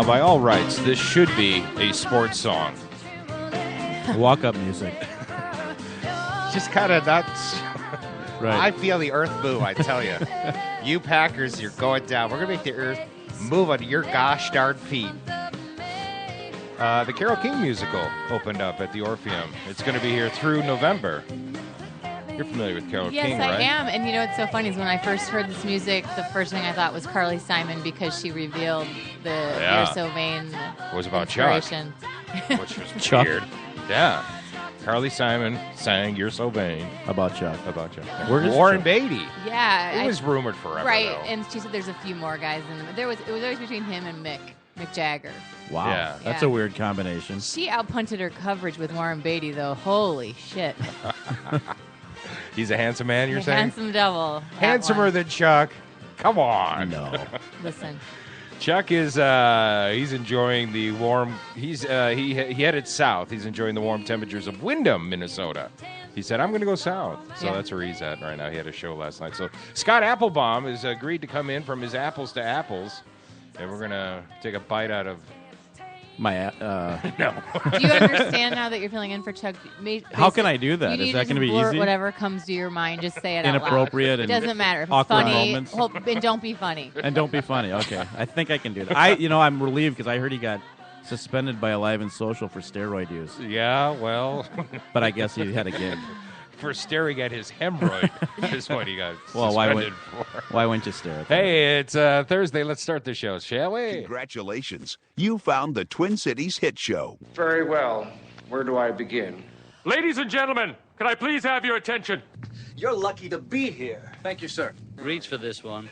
Now, by all rights, this should be a sports song. Walk-up music. Just kind of nuts. Right. I feel the earth move, I tell you. You Packers, you're going down. We're going to make the earth move on your gosh darn feet. The Carole King musical opened up at the Orpheum. It's going to be here through November. You're familiar with Carole King, right? Yes, I am. And you know what's so funny is when I first heard this music, the first thing I thought was Carly Simon because she revealed the You're So Vain was about Chuck, inspiration. which was weird. Yeah. Carly Simon sang You're So Vain. About Chuck. Warren Beatty. Yeah. It was rumored forever, right, though. And she said there's a few more guys in it was always between him and Mick Jagger. Wow. Yeah. That's a weird combination. She outpunted her coverage with Warren Beatty, though. Holy shit. He's a handsome man, you're saying? Handsome devil. Handsomer than Chuck. Come on. No. Listen. Chuck is he's enjoying the warm. He headed south. He's enjoying the warm temperatures of Windham, Minnesota. He said, "I'm going to go south." So that's where he's at right now. He had a show last night. So Scott Applebaum has agreed to come in from his apples to apples, and we're going to take a bite out of my. No. Do you understand now that you're filling in for Chuck? How can I do that? Is that going to be easy? Whatever comes to your mind, just say it Inappropriate out loud. It doesn't matter. If it's awkward funny, moments. and don't be funny. And don't be funny. Okay, I think I can do that. I'm relieved because I heard he got suspended by Alive and Social for steroid use. Yeah, well. But I guess he had a gig. For staring at his hemorrhoid is what he got well, suspended for. Why wouldn't you stare at that? Hey, it's Thursday. Let's start the show, shall we? Congratulations. You found the Twin Cities hit show. Very well. Where do I begin? Ladies and gentlemen, can I please have your attention? You're lucky to be here. Thank you, sir. Reach for this one.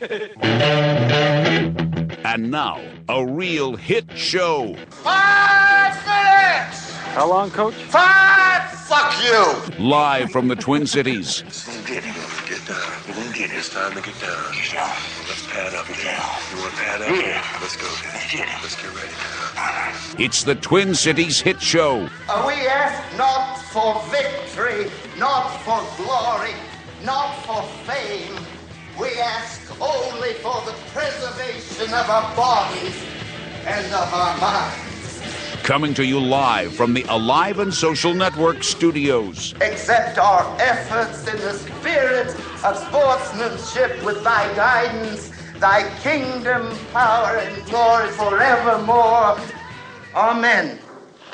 And now, a real hit show. 5 minutes! How long, Coach? 5! Fuck you! Live from the Twin Cities. Get down. It's time to get down. Let's pad up. You want to pad up? Yeah. Let's go. Let's get ready. It's the Twin Cities hit show. We ask not for victory, not for glory, not for fame. We ask only for the preservation of our bodies and of our minds. Coming to you live from the Alive and Social Network studios. Accept our efforts in the spirit of sportsmanship with thy guidance, thy kingdom, power, and glory forevermore. Amen.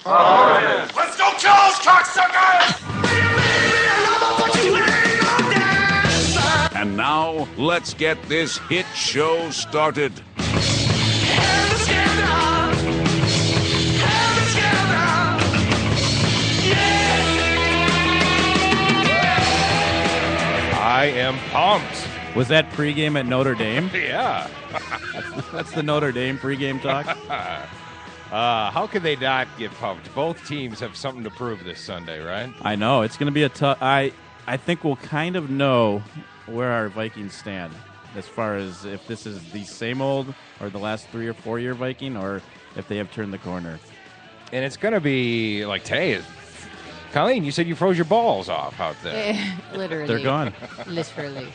Amen. Let's go kill those cocksuckers! And now, let's get this hit show started. I am pumped. Was that pregame at Notre Dame? Yeah. That's the Notre Dame pregame talk. How could they not get pumped? Both teams have something to prove this Sunday, right? I know. It's going to be a tough... I think we'll kind of know where our Vikings stand as far as if this is the same old or the last 3 or 4 year Viking or if they have turned the corner. And it's going to be like today. Colleen, you said you froze your balls off out there. Literally. They're gone. Literally.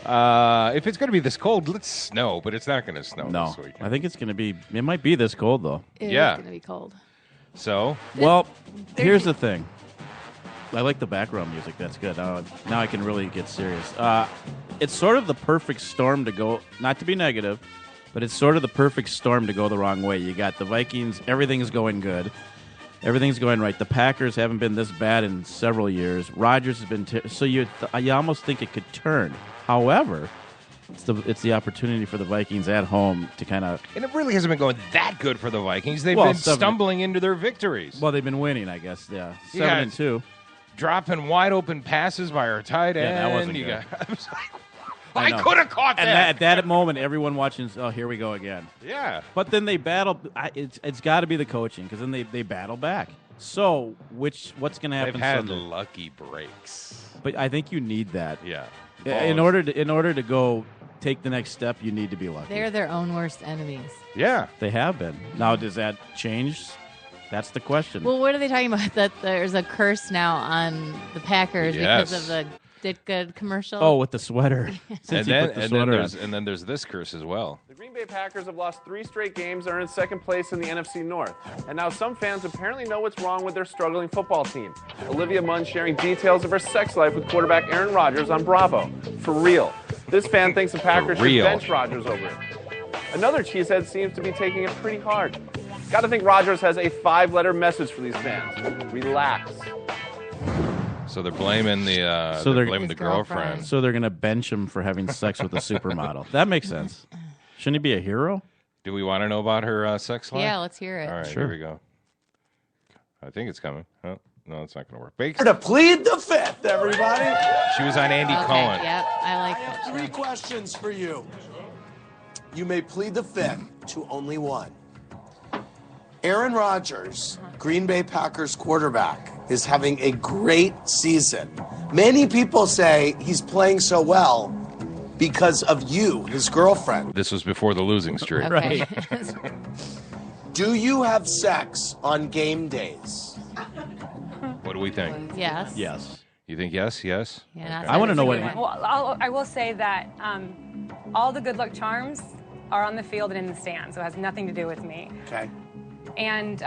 If it's going to be this cold, let's snow, but it's not going to snow this weekend. I think it's going to be... It might be this cold, though. It's going to be cold. So? Well, here's the thing. I like the background music. That's good. Now I can really get serious. It's sort of the perfect storm to go... Not to be negative, but it's sort of the perfect storm to go the wrong way. You got the Vikings. Everything's going good. Everything's going right. The Packers haven't been this bad in several years. Rodgers has been... so you almost think it could turn. However, it's the opportunity for the Vikings at home to kind of... And it really hasn't been going that good for the Vikings. They've been stumbling into their victories. Well, they've been winning, I guess, yeah. 7-2. Dropping wide open passes by our tight end. Yeah, that wasn't good. I could have caught that. And at that moment, everyone watching, oh, here we go again. Yeah. But then they battle. It's got to be the coaching because then they battle back. So what's going to happen? They've had Sunday? lucky breaks. But I think you need that. Yeah. In order to go take the next step, you need to be lucky. They're their own worst enemies. Yeah. They have been. Now, does that change? That's the question. Well, what are they talking about? That there's a curse now on the Packers because of the Ditka commercial. Oh, with the sweater. Since And he put the sweater on. then there's this curse as well. The Green Bay Packers have lost 3 straight games and are in second place in the NFC North. And now some fans apparently know what's wrong with their struggling football team. Olivia Munn sharing details of her sex life with quarterback Aaron Rodgers on Bravo. For real. This fan thinks the Packers should bench Rodgers over it. Another cheesehead seems to be taking it pretty hard. Gotta think Rodgers has a 5-letter message for these fans. Relax. So they're blaming the girlfriend. So they're going to bench him for having sex with a supermodel. That makes sense. Shouldn't he be a hero? Do we want to know about her sex life? Yeah, let's hear it. All right, Sure. here we go. I think it's coming. Oh, no, it's not going to work. To plead the fifth, everybody. She was on Andy Cohen. Yep, I like that. I have 3 questions for you. You may plead the fifth to only one. Aaron Rodgers, Green Bay Packers quarterback, is having a great season. Many people say he's playing so well because of you, his girlfriend. This was before the losing streak. Okay. Do you have sex on game days? What do we think? Yes. Yes. You think yes? Yes? Yeah, Okay. I want to know what. Well, I will say that all the good luck charms are on the field and in the stands, so it has nothing to do with me. Okay. And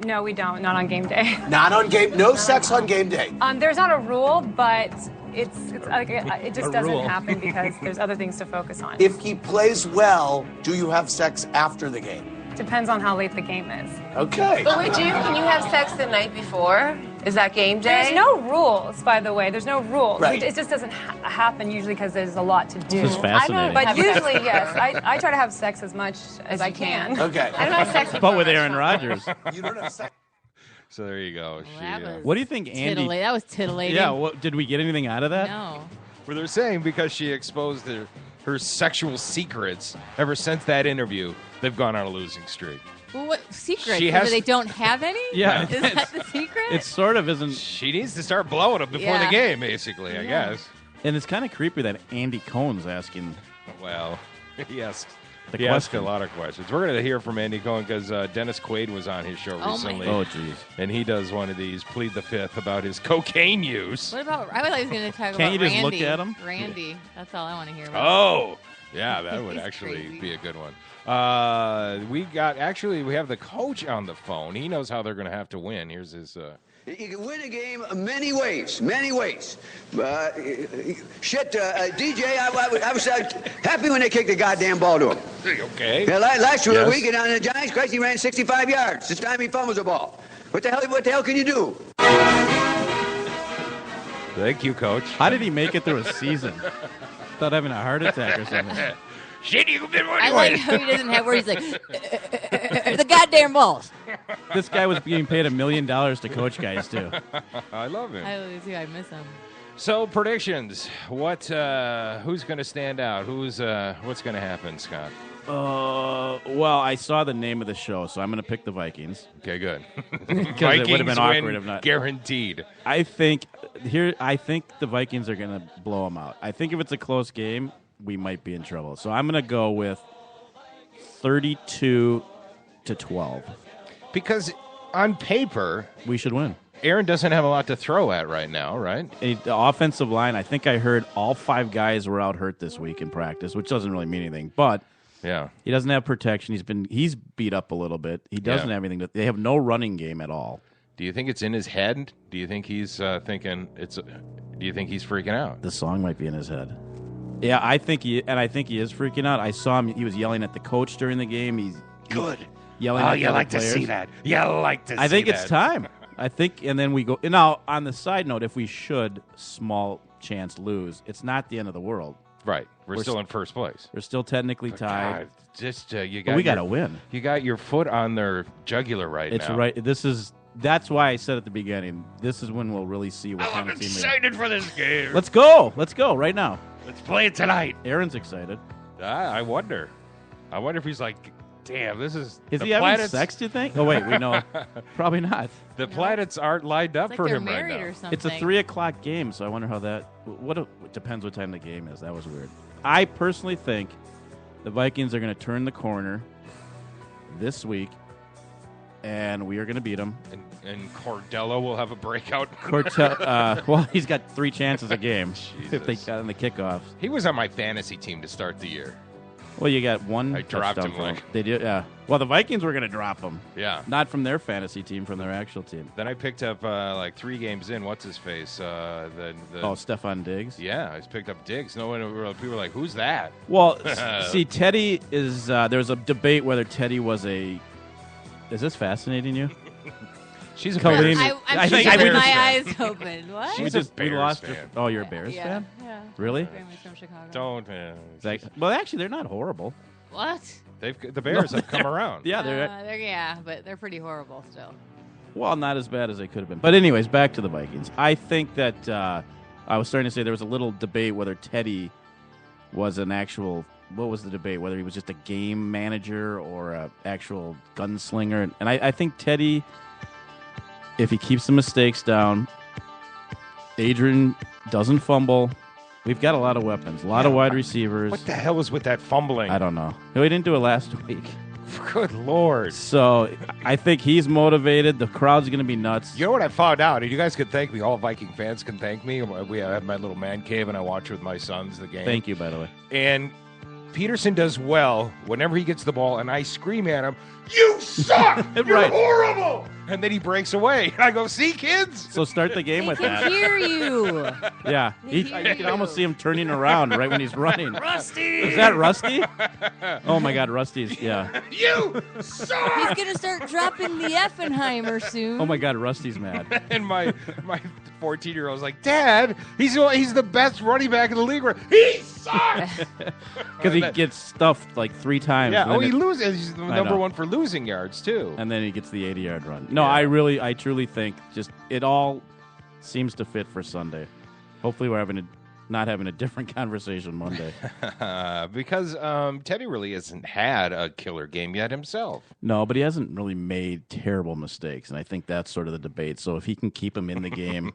no, we don't. Not on game day. Not on game. No sex on game day. There's not a rule, but it's like it just doesn't rule. happen because there's other things to focus on. If he plays well, do you have sex after the game? Depends on how late the game is. Okay. But would you? Can you have sex the night before? Is that game day? There's no rules, by the way. There's no rules. Right. It just doesn't happen usually because there's a lot to do. This is fascinating. But usually, yes, I try to have sex as much as I can. Okay. I don't have sex. But with Aaron Rodgers. You don't have sex. So there you go. What do you think, Andy? That was titillating. Yeah. Did we get anything out of that? No. Well, they're saying because she exposed her sexual secrets ever since that interview, they've gone on a losing streak. Well, what secret? She So has- they don't have any? Yeah. Is that the secret? It sort of isn't. She needs to start blowing them before the Yeah. game, basically, I Yeah. guess. And it's kind of creepy that Andy Cohen's asking. Well, yes. The He asked a question. lot of questions. We're going to hear from Andy Cohen because Dennis Quaid was on his show my recently. Oh, geez. And he does one of these, plead the fifth, about his cocaine use. What about? I thought he was going to talk about Can't you just Randy. look at him? Randy. That's all I want to hear about. Oh, yeah, that would He's actually crazy. be a good one. We have the coach on the phone. He knows how they're going to have to win. Here's his. You can win a game many ways, many ways. DJ, I was happy when they kicked the goddamn ball to him. Okay. Yeah, last Yes. week on the Giants, Christ, he ran 65 yards. This time he fumbles the ball. What the hell can you do? Thank you, coach. How did he make it through a season? Without having a heart attack or something. Shit, you can I like how he doesn't have words. He's like, the goddamn balls. This guy was being paid $1 million to coach guys, too. I love him. I miss him. So predictions. Who's going to stand out? What's going to happen, Scott? Well, I saw the name of the show, so I'm going to pick the Vikings. Okay, good. Because it would have been awkward win, if not. guaranteed. I think the Vikings are going to blow them out. I think if it's a close game, we might be in trouble. So I'm going to go with 32-12. Because on paper, we should win. Aaron doesn't have a lot to throw at right now, right? The offensive line, I think I heard all 5 guys were out hurt this week in practice, which doesn't really mean anything. But yeah, he doesn't have protection. He's beat up a little bit. He doesn't have anything. They have no running game at all. Do you think it's in his head? Do you think he's thinking it's? Do you think he's freaking out? The song might be in his head. Yeah, I think he is freaking out. I saw him. He was yelling at the coach during the game. He's good. Yelling. Oh, at you the like players. to see that. You like to. I think see it's that. time. I think, and then we go. Now, on the side note, if we should small chance lose, it's not the end of the world. Right. We're still in first place. We're still technically tied. God, just you But got. we got to win. You got your foot on their jugular right It's now. right. That's why I said at the beginning. This is when we'll really see what kind of team we are. excited for this game. Let's go. Let's go right now. Let's play it tonight. Aaron's excited. I wonder. I wonder if he's like, damn, this is. Is the he having planets- sex? Do you think? Oh wait, we know. Probably not. The planets aren't lined up It's like for they're him right married now. or something. It's a 3:00 game, so I wonder how that. It depends what time the game is. That was weird. I personally think the Vikings are going to turn the corner this week and we are going to beat them. And Cordello will have a breakout. Well, he's got 3 chances a game if they got in the kickoffs. He was on my fantasy team to start the year. Well, you got one. I dropped him. They did, yeah. Well, the Vikings were going to drop him. Yeah, not from their fantasy team, from their actual team. Then I picked up 3 games in. What's his face? Stephon Diggs. Yeah, I picked up Diggs. No one. People were like, "Who's that?" Well, see, Teddy is. There's a debate whether Teddy was a. Is this fascinating you? She's a Colleen. Bears. I'm keeping my eyes open. What? She's a Bears fan. Oh, you're a Bears fan? Yeah. Really? Family's from Chicago. Don't. Well, actually, they're not horrible. What? The Bears have come around. Yeah, but they're pretty horrible still. Well, not as bad as they could have been. But anyways, back to the Vikings. I think that I was starting to say there was a little debate whether Teddy was an actual. What was the debate? Whether he was just a game manager or an actual gunslinger. And I think Teddy, if he keeps the mistakes down, Adrian doesn't fumble. We've got a lot of weapons, a lot of wide receivers. What the hell was with that fumbling? I don't know. No, he didn't do it last week. Good Lord. So I think he's motivated. The crowd's going to be nuts. You know what I found out? And you guys can thank me. All Viking fans can thank me. We have my little man cave, and I watch with my sons the game. Thank you, by the way. And Peterson does well whenever he gets the ball, and I scream at him, "You suck! You're Right. horrible!" And then he breaks away. I go, "See, kids?" So start the game with that. I hear you. Yeah. You can almost see him turning around right when he's running. Rusty! Is that Rusty? Oh, my God, Rusty's, yeah. You suck! He's going to start dropping the Effenheimer soon. Oh, my God, Rusty's mad. And my 14-year-old's like, "Dad, he's the best running back in the league. He sucks!" Because he gets stuffed like 3 times. Yeah, and then he loses. He's the number 1 for losing yards, too. And then he gets the 80-yard run. No, I truly think just it all seems to fit for Sunday. Hopefully we're not having a different conversation Monday. Because Teddy really hasn't had a killer game yet himself. No, but he hasn't really made terrible mistakes, and I think that's sort of the debate. So if he can keep him in the game,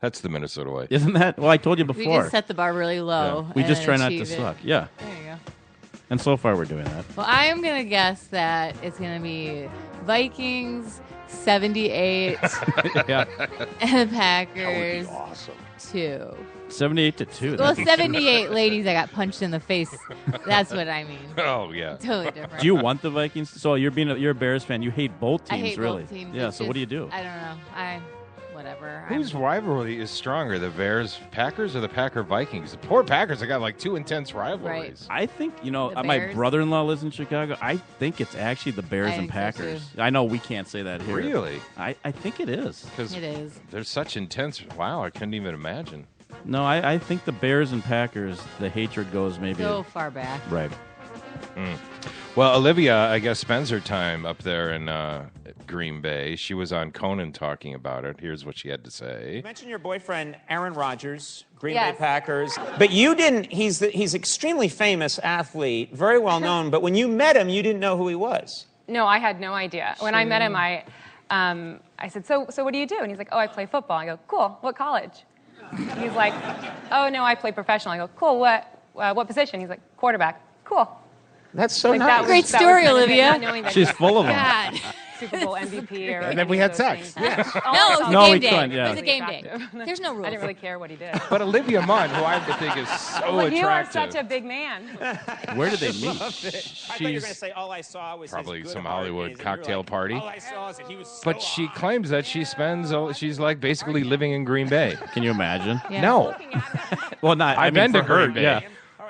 That's the Minnesota way. Isn't that? Well, I told you before. We just set the bar really low. Yeah. We just try not to achieve it. suck. Yeah. There you go. And so far we're doing that. Well, I am going to guess that it's going to be Vikings 78 Yeah. and the Packers That would be awesome. 2. 78-2. Well, 78 ladies that got punched in the face. That's what I mean. Oh, yeah. Totally different. Do you want the Vikings? So you're a Bears fan. You hate both teams, I hate really. both teams. Yeah. It's So what do you just- do? I don't know. Whatever. Whose rivalry is stronger, the Bears-Packers or the Packer-Vikings? The poor Packers have got like 2 intense rivalries. I think, The my Bears? brother-in-law lives in Chicago. I think it's actually the Bears I and think so, Packers. too. I know we can't say that here. Really? I think it is. Because It is. they're such intense. Wow, I couldn't even imagine. No, I think the Bears and Packers, the hatred goes maybe... So far back. Right. Well, Olivia, I guess, spends her time up there in Green Bay. She was on Conan talking about it. Here's what she had to say. You mentioned your boyfriend, Aaron Rodgers, Green Yes. Bay Packers. But you didn't, he's extremely famous athlete, very well known, but when you met him, you didn't know who he was. No, I had no idea. When I met him, I said, so what do you do? And he's like, oh, I play football. I go, cool, what college? He's like, oh, no, I play professional. I go, cool, what position? He's like, quarterback. Cool. That's so Like, nice. that was- Great that was story, kind of it, Olivia. not knowing that She's he full of them. God. Super Bowl MVP or And then we any had of those sex. things. Yeah. No, it was No, a we game day. couldn't, yeah. It was a game day. Attractive. There's no rules. I didn't really care what he did. But Olivia Munn, who I have to think is so Well, you are attractive. such a big man. Where did they meet? I thought you were going to say all I saw was Probably his good some heart Hollywood is, and you were cocktail like, party. All I saw is that he was so But she hot. claims that she's like basically living in Green Bay. Can you imagine? Yeah. No. Well, not. I've been to for her, Green Bay. Yeah.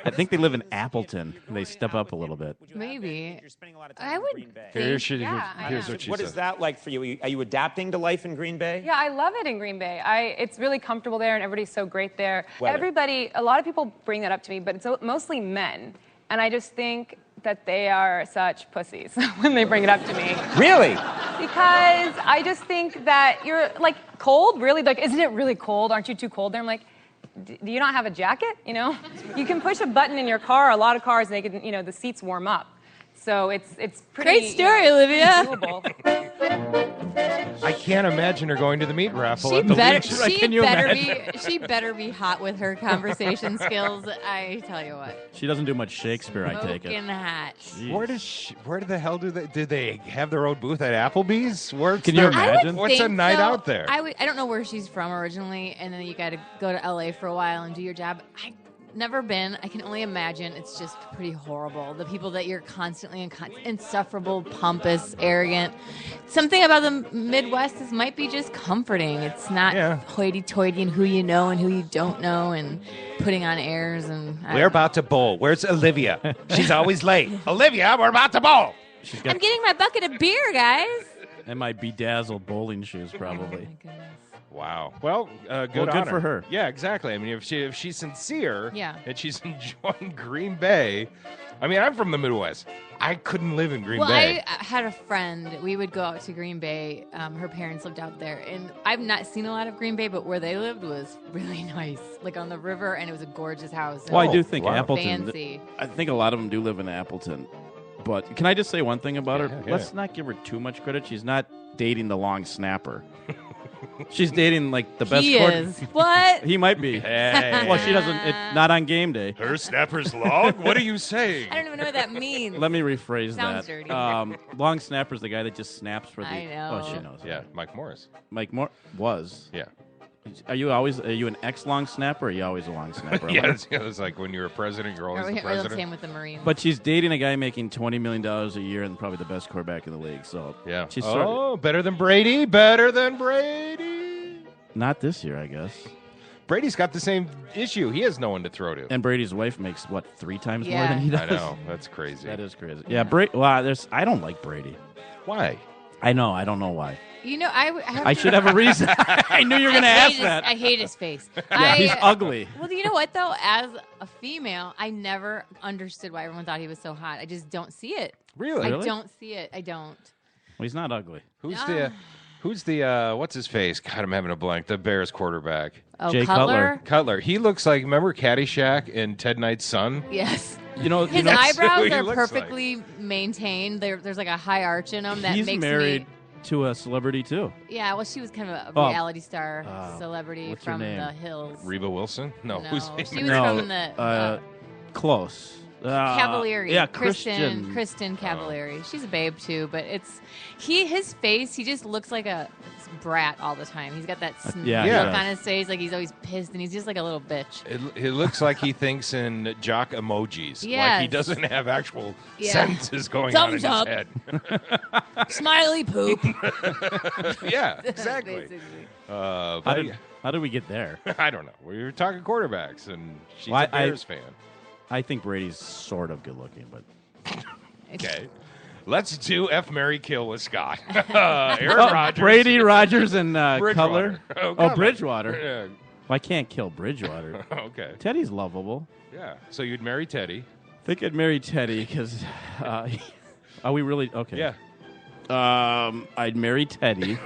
I think they live in Appleton. They step up a little bit. Maybe. You're spending a lot of time I in would Green Bay. Here's Yeah, what she What said. is that like for you? Are you adapting to life in Green Bay? Yeah, I love it in Green Bay. It's really comfortable there, and everybody's so great there. Weather. A lot of people bring that up to me, but it's mostly men. And I just think that they are such pussies when they bring it up to me. Really? Because I just think that you're, like, cold? Really? Like, isn't it really cold? Aren't you too cold there? I'm like, do you not have a jacket? You know? You can push a button in your car, a lot of cars, and they can, the seats warm up. So it's pretty... Great story, Olivia. Doable. I can't imagine her going to the meat raffle She at the better, Legion. she better be hot with her conversation skills. I tell you what. She doesn't do much Shakespeare, I take it. Smoking hot. Where the hell do they have their own booth at Applebee's? Can you imagine? What's a night out there? I don't know where she's from originally, and then you got to go to LA for a while and do your job. I've never been. I can only imagine it's just pretty horrible. The people that you're constantly insufferable, pompous, arrogant. Something about the Midwest might be just comforting. It's not hoity-toity and who you know and who you don't know and putting on airs. And We're about to bowl. Where's Olivia? She's always late. Olivia, we're about to bowl. I'm getting my bucket of beer, guys. And my bedazzled bowling shoes, probably. Oh, my goodness. Wow. Well, good Well, good on for her. Yeah, exactly. I mean, if she's sincere and she's enjoying Green Bay, I mean, I'm from the Midwest. I couldn't live in Green Bay. I had a friend. We would go out to Green Bay. Her parents lived out there. And I've not seen a lot of Green Bay, but where they lived was really nice. Like on the river, and it was a gorgeous house. Well, I do think Appleton. Fancy. I think a lot of them do live in Appleton. But can I just say one thing about her? Yeah. Let's not give her too much credit. She's not dating the long snapper. She's dating like the best. He is. What? He might be. Hey. Well, she doesn't. Not on game day. Her snapper's long? What are you saying? I don't even know what that means. Let me rephrase Sounds that. dirty. Long snapper's the guy that just snaps for the. I know. Oh, she knows. Yeah, Mike Morris. Mike was. Yeah. Are you an ex-long snapper, or are you always a long snapper? Yeah, it's like when you're a president, you're always the Or the president. same with the Marines. But she's dating a guy making $20 million a year and probably the best quarterback in the league. So Yeah. she's better than Brady. Better than Brady. not this year, I guess. Brady's got the same issue. He has no one to throw to. And Brady's wife makes what 3 times more than he does. I know. That's crazy. That is crazy. Yeah, Well, I don't like Brady. Why? I know. I don't know why. You know, I should have a reason. I knew you were going to ask that. I hate his face. Yeah, he's ugly. Well, you know what, though? As a female, I never understood why everyone thought he was so hot. I just don't see it. Really? I don't see it. I don't. Well, he's not ugly. Who's the what's his face? God, I'm having a blank. The Bears quarterback. Oh, Jay Cutler. Cutler. He looks like, remember Caddyshack and Ted Knight's son? Yes. His His eyebrows are perfectly maintained. There's like a high arch in them that He's makes married me... to a celebrity, too. Yeah, well, she was kind of a reality star celebrity what's her from name? the hills. Reba Wilson? No. No, Who's she was from the close. Cavalieri. Yeah, Kristen Christian. Cavalieri. She's a babe too, but his face. He just looks like a brat all the time. He's got that look on his face, like he's always pissed, and he's just like a little bitch. It looks like he thinks in jock emojis. Like Yes. he doesn't have actual sentences going Thumbs on up. in his head. Smiley poop. Yeah, exactly. Basically. How did we get there? I don't know. We were talking quarterbacks, and she's Well, a Bears fan. I think Brady's sort of good looking, but Okay. Let's do F, Marry, Kill with Scott. Aaron Rodgers. Brady, Rogers, and Cutler. Bridgewater. Bridgewater. Yeah. Well, I can't kill Bridgewater. Okay. Teddy's lovable. Yeah. So you'd marry Teddy. I think I'd marry Teddy because are we really okay? Yeah. I'd marry Teddy.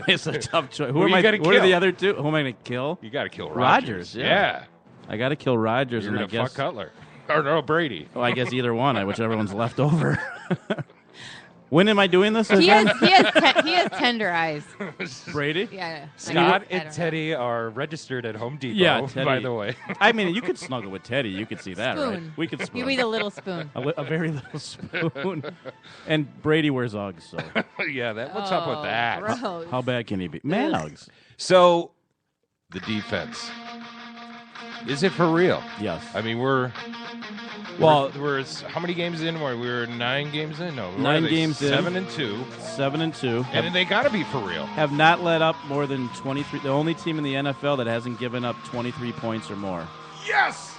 It's a tough choice. Who you gotta What are kill? the other two? Who am I going to kill? You got to kill Rogers. Rodgers. Yeah. I got to kill Rogers, You're and I going to guess fuck Cutler. Or no, Brady. Well, I guess either one, whichever one's left over. When am I doing this? He again? has tender eyes. Brady? Yeah. Scott I and don't Teddy are registered at Home Depot, Yeah, Teddy. by the way. I mean, you could snuggle with Teddy. You could see that, right? Spoon. We could spoon. You need a little spoon. A very little spoon. And Brady wears Uggs, so. Yeah, what's up with that? Gross. How bad can he be? Man Uggs. So, the defense. Is it for real? Yes. I mean, we're how many games in? We're 9 games in? No, 9 games in. 7-2. 7-2. And they got to be for real. Have not let up more than 23. The only team in the NFL that hasn't given up 23 points or more. Yes!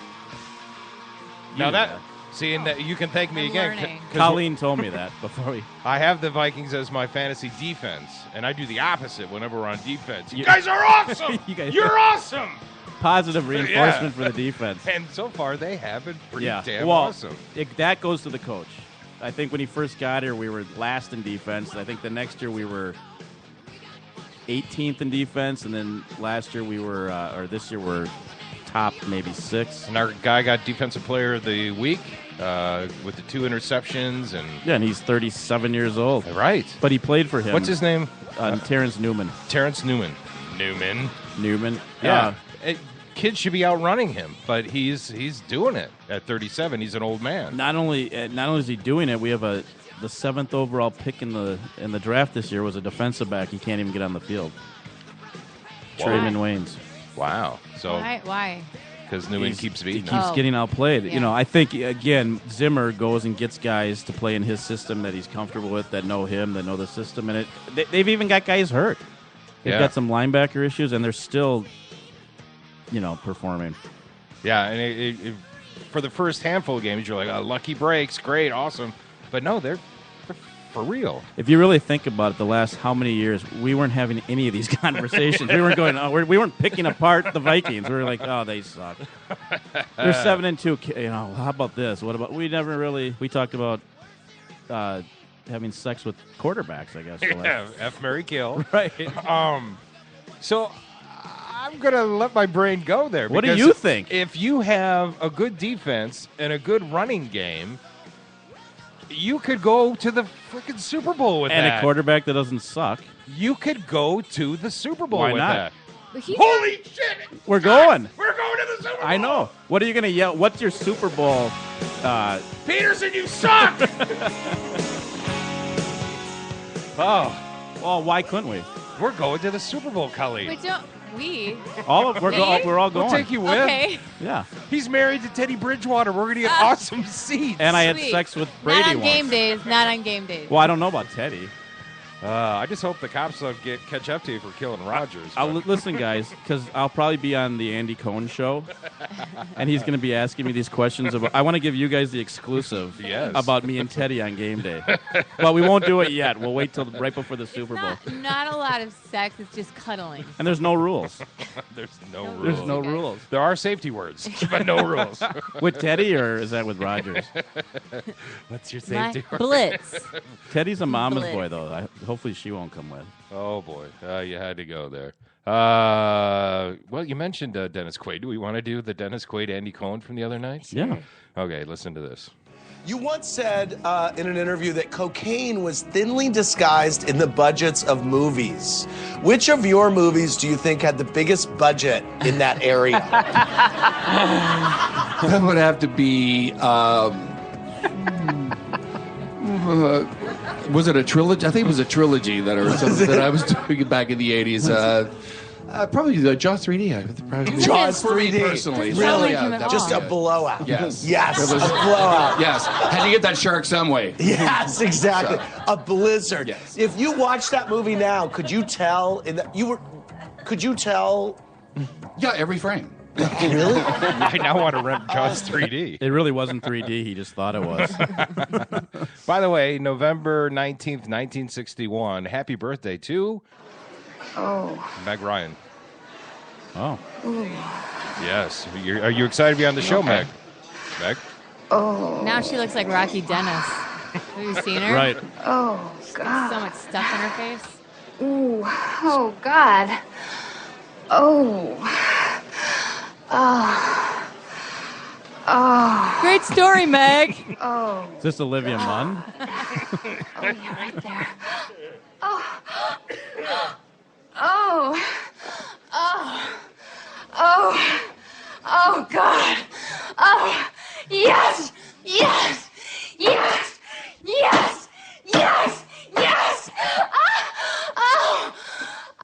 Now that... See, and you can thank me I'm again. learning. Colleen told me that before we... I have the Vikings as my fantasy defense, and I do the opposite whenever we're on defense. You guys are awesome! You're awesome! Positive reinforcement for the defense. And so far, they have been pretty damn well, awesome. That goes to the coach. I think when he first got here, we were last in defense. I think the next year we were 18th in defense, and then last year we were, or this year we're top maybe 6. And our guy got Defensive Player of the Week with the 2 interceptions. And he's 37 years old. Right. But he played for him. What's his name? Terrence Newman. Terrence Newman. Newman. Yeah. Kids should be outrunning him, but he's doing it at 37. He's an old man. Not only is he doing it, we have the 7th overall pick in the draft this year was a defensive back. He can't even get on the field. Traymon Waynes. Wow. So why? Because Newman keeps beating him. He keeps getting outplayed. Yeah. I think again Zimmer goes and gets guys to play in his system that he's comfortable with, that know him, that know the system, and they've even got guys hurt. They've got some linebacker issues, and they're still, performing. Yeah, and for the first handful of games, you're like, oh, lucky breaks, great, awesome. But no, they're for real. If you really think about it, the last how many years, we weren't having any of these conversations. We weren't going, we weren't picking apart the Vikings. We were like, oh, they suck. They're 7-2. How about this? What about, we talked about having sex with quarterbacks, I guess. Yeah, F, Marry, kill. Right. So I'm going to let my brain go there. What do you think? If you have a good defense and a good running game, you could go to the freaking Super Bowl with that. And a quarterback that doesn't suck. You could go to the Super Bowl Why with not? that. Holy shit! We're going. We're going to the Super Bowl. I know. What are you going to yell? What's your Super Bowl? Peterson, you suck! Oh. Well, why couldn't we? We're going to the Super Bowl, Khalid. Wait, don't we? We're all going. We'll take you with. Okay. Yeah. He's married to Teddy Bridgewater. We're going to get awesome seats. And I had Sweet. sex with Brady Not on once. game days. Not on game days. Well, I don't know about Teddy. I just hope the cops don't catch up to you for killing Rodgers. Listen, guys, because I'll probably be on the Andy Cohen show, and he's going to be asking me these questions about. I want to give you guys the exclusive about me and Teddy on game day. Well, we won't do it yet. We'll wait till right before the Super Bowl. Not a lot of sex. It's just cuddling. And there's no rules. There's no rules. There's no rules. There are safety words, but no rules. With Teddy, or is that with Rodgers? What's your safety word? Blitz. Teddy's a mama's boy, though. Hopefully she won't come with. Oh, boy. You had to go there. Well, you mentioned Dennis Quaid. Do we want to do the Dennis Quaid, Andy Cohen from the other night? Yeah. Okay, listen to this. You once said in an interview that cocaine was thinly disguised in the budgets of movies. Which of your movies do you think had the biggest budget in that area? That would have to be... was it a trilogy? I think it was a trilogy that I was doing back in the 80s. Probably the Jaws 3D. Jaws for 3D. me personally. Really? Yeah, just a blowout. Yes. Yes. It was a blowout. Yes. Had to get that shark some way. Yes, exactly. So. A blizzard. Yes. If you watch that movie now, could you tell could you tell? Yeah, every frame. Really? I now want to rent Jaws 3D. It really wasn't 3D. He just thought it was. By the way, November 19th, 1961. Happy birthday to Meg Ryan. Oh. Ooh. Yes. Are you excited to be on the show, Meg? Meg? Oh. Now she looks like Rocky Dennis. Have you seen her? Right. Oh, God. So much stuff in her face. Ooh. Oh, God. Oh. Oh. Oh. Great story, Meg. Oh. Is this Olivia Munn? Oh, yeah, right there. Oh. Oh. Oh. Oh. Oh, God. Oh. Yes. Yes. Yes. Yes. Yes. Yes. Oh.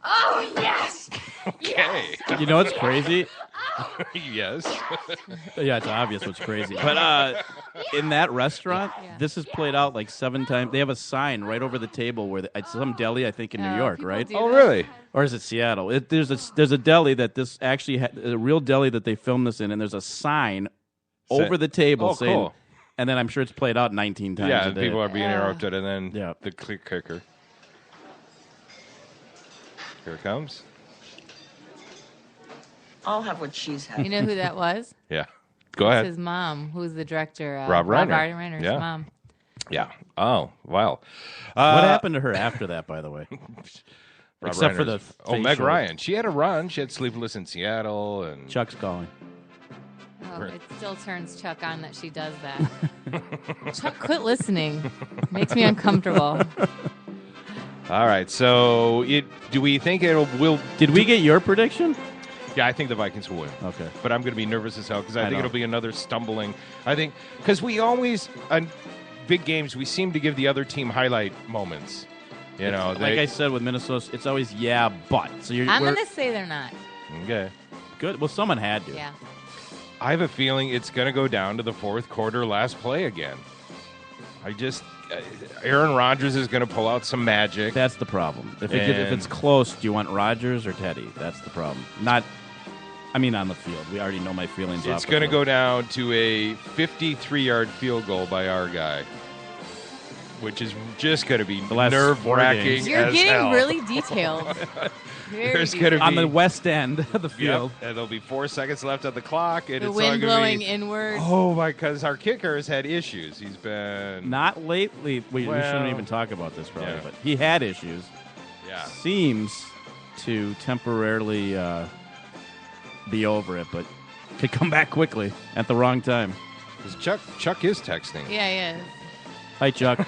Oh, yes. Okay. You know what's crazy? Yes. Yeah, it's obvious what's crazy. But in that restaurant, this is played out like 7 times. They have a sign right over the table where it's some deli, I think, in New York, right? Oh, really? Or is it Seattle? There's a deli that this actually a real deli that they filmed this in, and there's a sign over the table saying, cool. And then I'm sure it's played out 19 times. Yeah, a and day. people are being interrupted, and then the click kicker. Here it comes. I'll have what she's had. You know who that was? Yeah. Go ahead. His mom, who's the director. Rob Reiner. Rob Reiner's Yeah. mom. Yeah. Oh, wow. What happened to her after that, by the way? Rob Except for Reiner's- the Meg facial. Ryan. She had a run. She had Sleepless in Seattle and Chuck's calling. Oh, it still turns Chuck on that she does that. Chuck, quit listening. Makes me uncomfortable. All right, so do we think will? Did we get your prediction? Yeah, I think the Vikings will win. Okay. But I'm going to be nervous as hell because I think know. it'll be another stumbling. I think because we always on big games we seem to give the other team highlight moments. You know, like I said with Minnesota, it's always but. So I'm going to say they're not. Okay. Good. Well, someone had to. Yeah. I have a feeling it's going to go down to the fourth quarter, last play again. Aaron Rodgers is going to pull out some magic. That's the problem. If it's close, do you want Rodgers or Teddy? That's the problem. On the field. We already know my feelings. It's going to go down to a 53-yard field goal by our guy, which is just going to be nerve-wracking. You're getting really detailed. There's going to be on the west end of the field. Yep, and there'll be 4 seconds left on the clock, and the it's wind all blowing inward. Oh my! Because our kicker has had issues. He's been not lately. We shouldn't even talk about this probably, but he had issues. Yeah, seems to temporarily be over it, but could come back quickly at the wrong time. Because Chuck is texting. Yeah, he is. Hi, Chuck.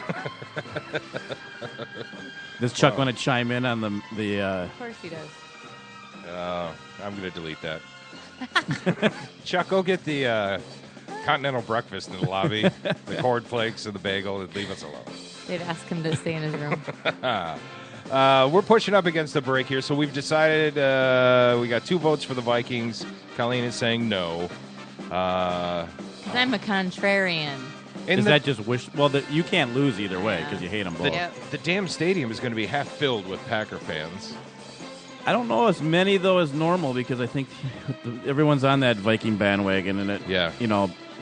Does Chuck want to chime in on the Of course he does. I'm going to delete that. Chuck, go get the continental breakfast in the lobby, the cornflakes and the bagel, and leave us alone. They'd ask him to stay in his room. We're pushing up against the break here, so we've decided we got 2 votes for the Vikings. Colleen is saying no. I'm a contrarian. Is that just wish? Well, you can't lose either way because you hate them both. The damn stadium is going to be half filled with Packer fans. I don't know as many though as normal because I think everyone's on that Viking bandwagon, and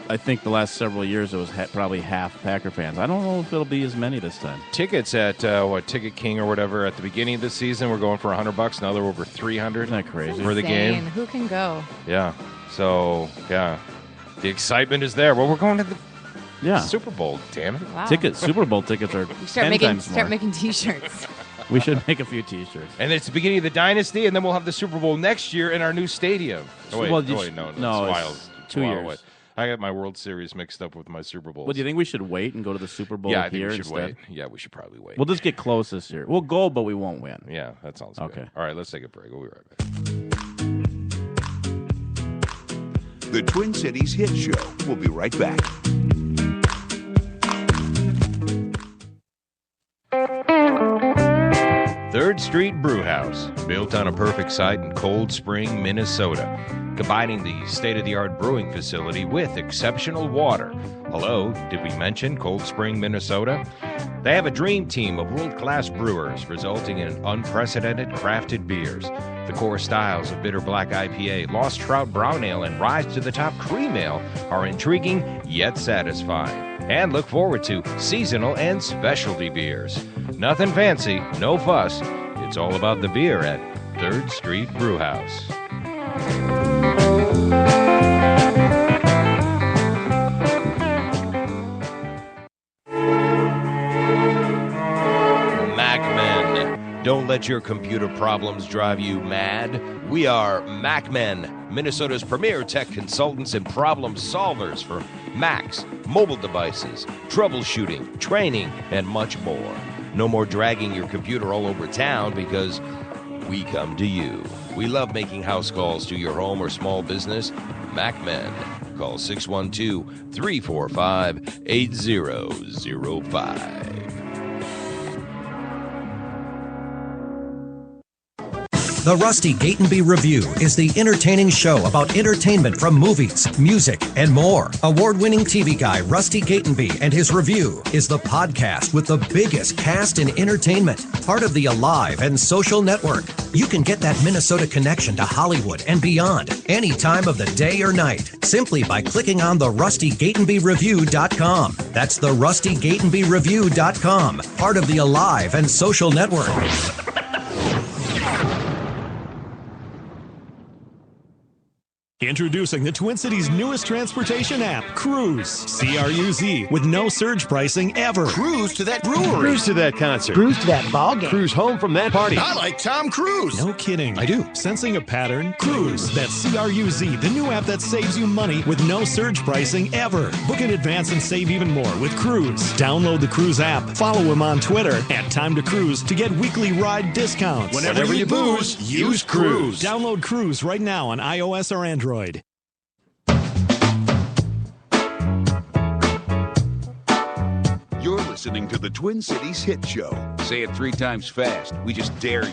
I think the last several years it was probably half Packer fans. I don't know if it'll be as many this time. Tickets at Ticket King or whatever at the beginning of the season were going for $100. Now they're over $300. Isn't that crazy? For the game? Who can go? Yeah. So the excitement is there. Well, we're going to the Super Bowl. Damn it! Wow. Super Bowl tickets are Start 10 times more. making T-shirts. We should make a few T-shirts. And it's the beginning of the dynasty, and then we'll have the Super Bowl next year in our new stadium. No, it's 2 years. Away. I got my World Series mixed up with my Super Bowl. Well, do you think we should wait and go to the Super Bowl I think here we should instead? wait. Yeah, we should probably wait. We'll just get close this year. We'll go, but we won't win. Yeah, that sounds good. Okay. All right, let's take a break. We'll be right back. The Twin Cities Hit Show. We'll be right back. Third Street Brewhouse, built on a perfect site in Cold Spring, Minnesota, combining the state-of-the-art brewing facility with exceptional water. Hello, did we mention Cold Spring, Minnesota? They have a dream team of world-class brewers, resulting in unprecedented crafted beers. The core styles of Bitter Black IPA, Lost Trout Brown Ale, and Rise to the Top Cream Ale are intriguing yet satisfying. And look forward to seasonal and specialty beers. Nothing fancy, no fuss. It's all about the beer at Third Street Brewhouse. MacMen. Don't let your computer problems drive you mad. We are MacMen, Minnesota's premier tech consultants and problem solvers for Macs, mobile devices, troubleshooting, training, and much more. No more dragging your computer all over town because we come to you. We love making house calls to your home or small business. MacMen. Call 612-345-8005. The Rusty Gatenby Review is the entertaining show about entertainment from movies, music, and more. Award-winning TV guy Rusty Gatenby and his review is the podcast with the biggest cast in entertainment, part of the Alive and Social Network. You can get that Minnesota connection to Hollywood and beyond any time of the day or night simply by clicking on the RustyGatenbyReview.com. That's the RustyGatenbyReview.com, part of the Alive and Social Network. Introducing the Twin Cities' newest transportation app, Cruise. C-R-U-Z, with no surge pricing ever. Cruise to that brewery. Cruise to that concert. Cruise to that ball game. Cruise home from that party. I like Tom Cruise. No kidding. I do. Sensing a pattern? Cruise. That's C-R-U-Z, the new app that saves you money with no surge pricing ever. Book in advance and save even more with Cruise. Download the Cruise app. Follow him on Twitter @TimeToCruise to get weekly ride discounts. Whenever you booze, use Cruise. Download Cruise right now on iOS or Android. You're listening to the Twin Cities Hit Show. Say it 3 times fast. We just dare you.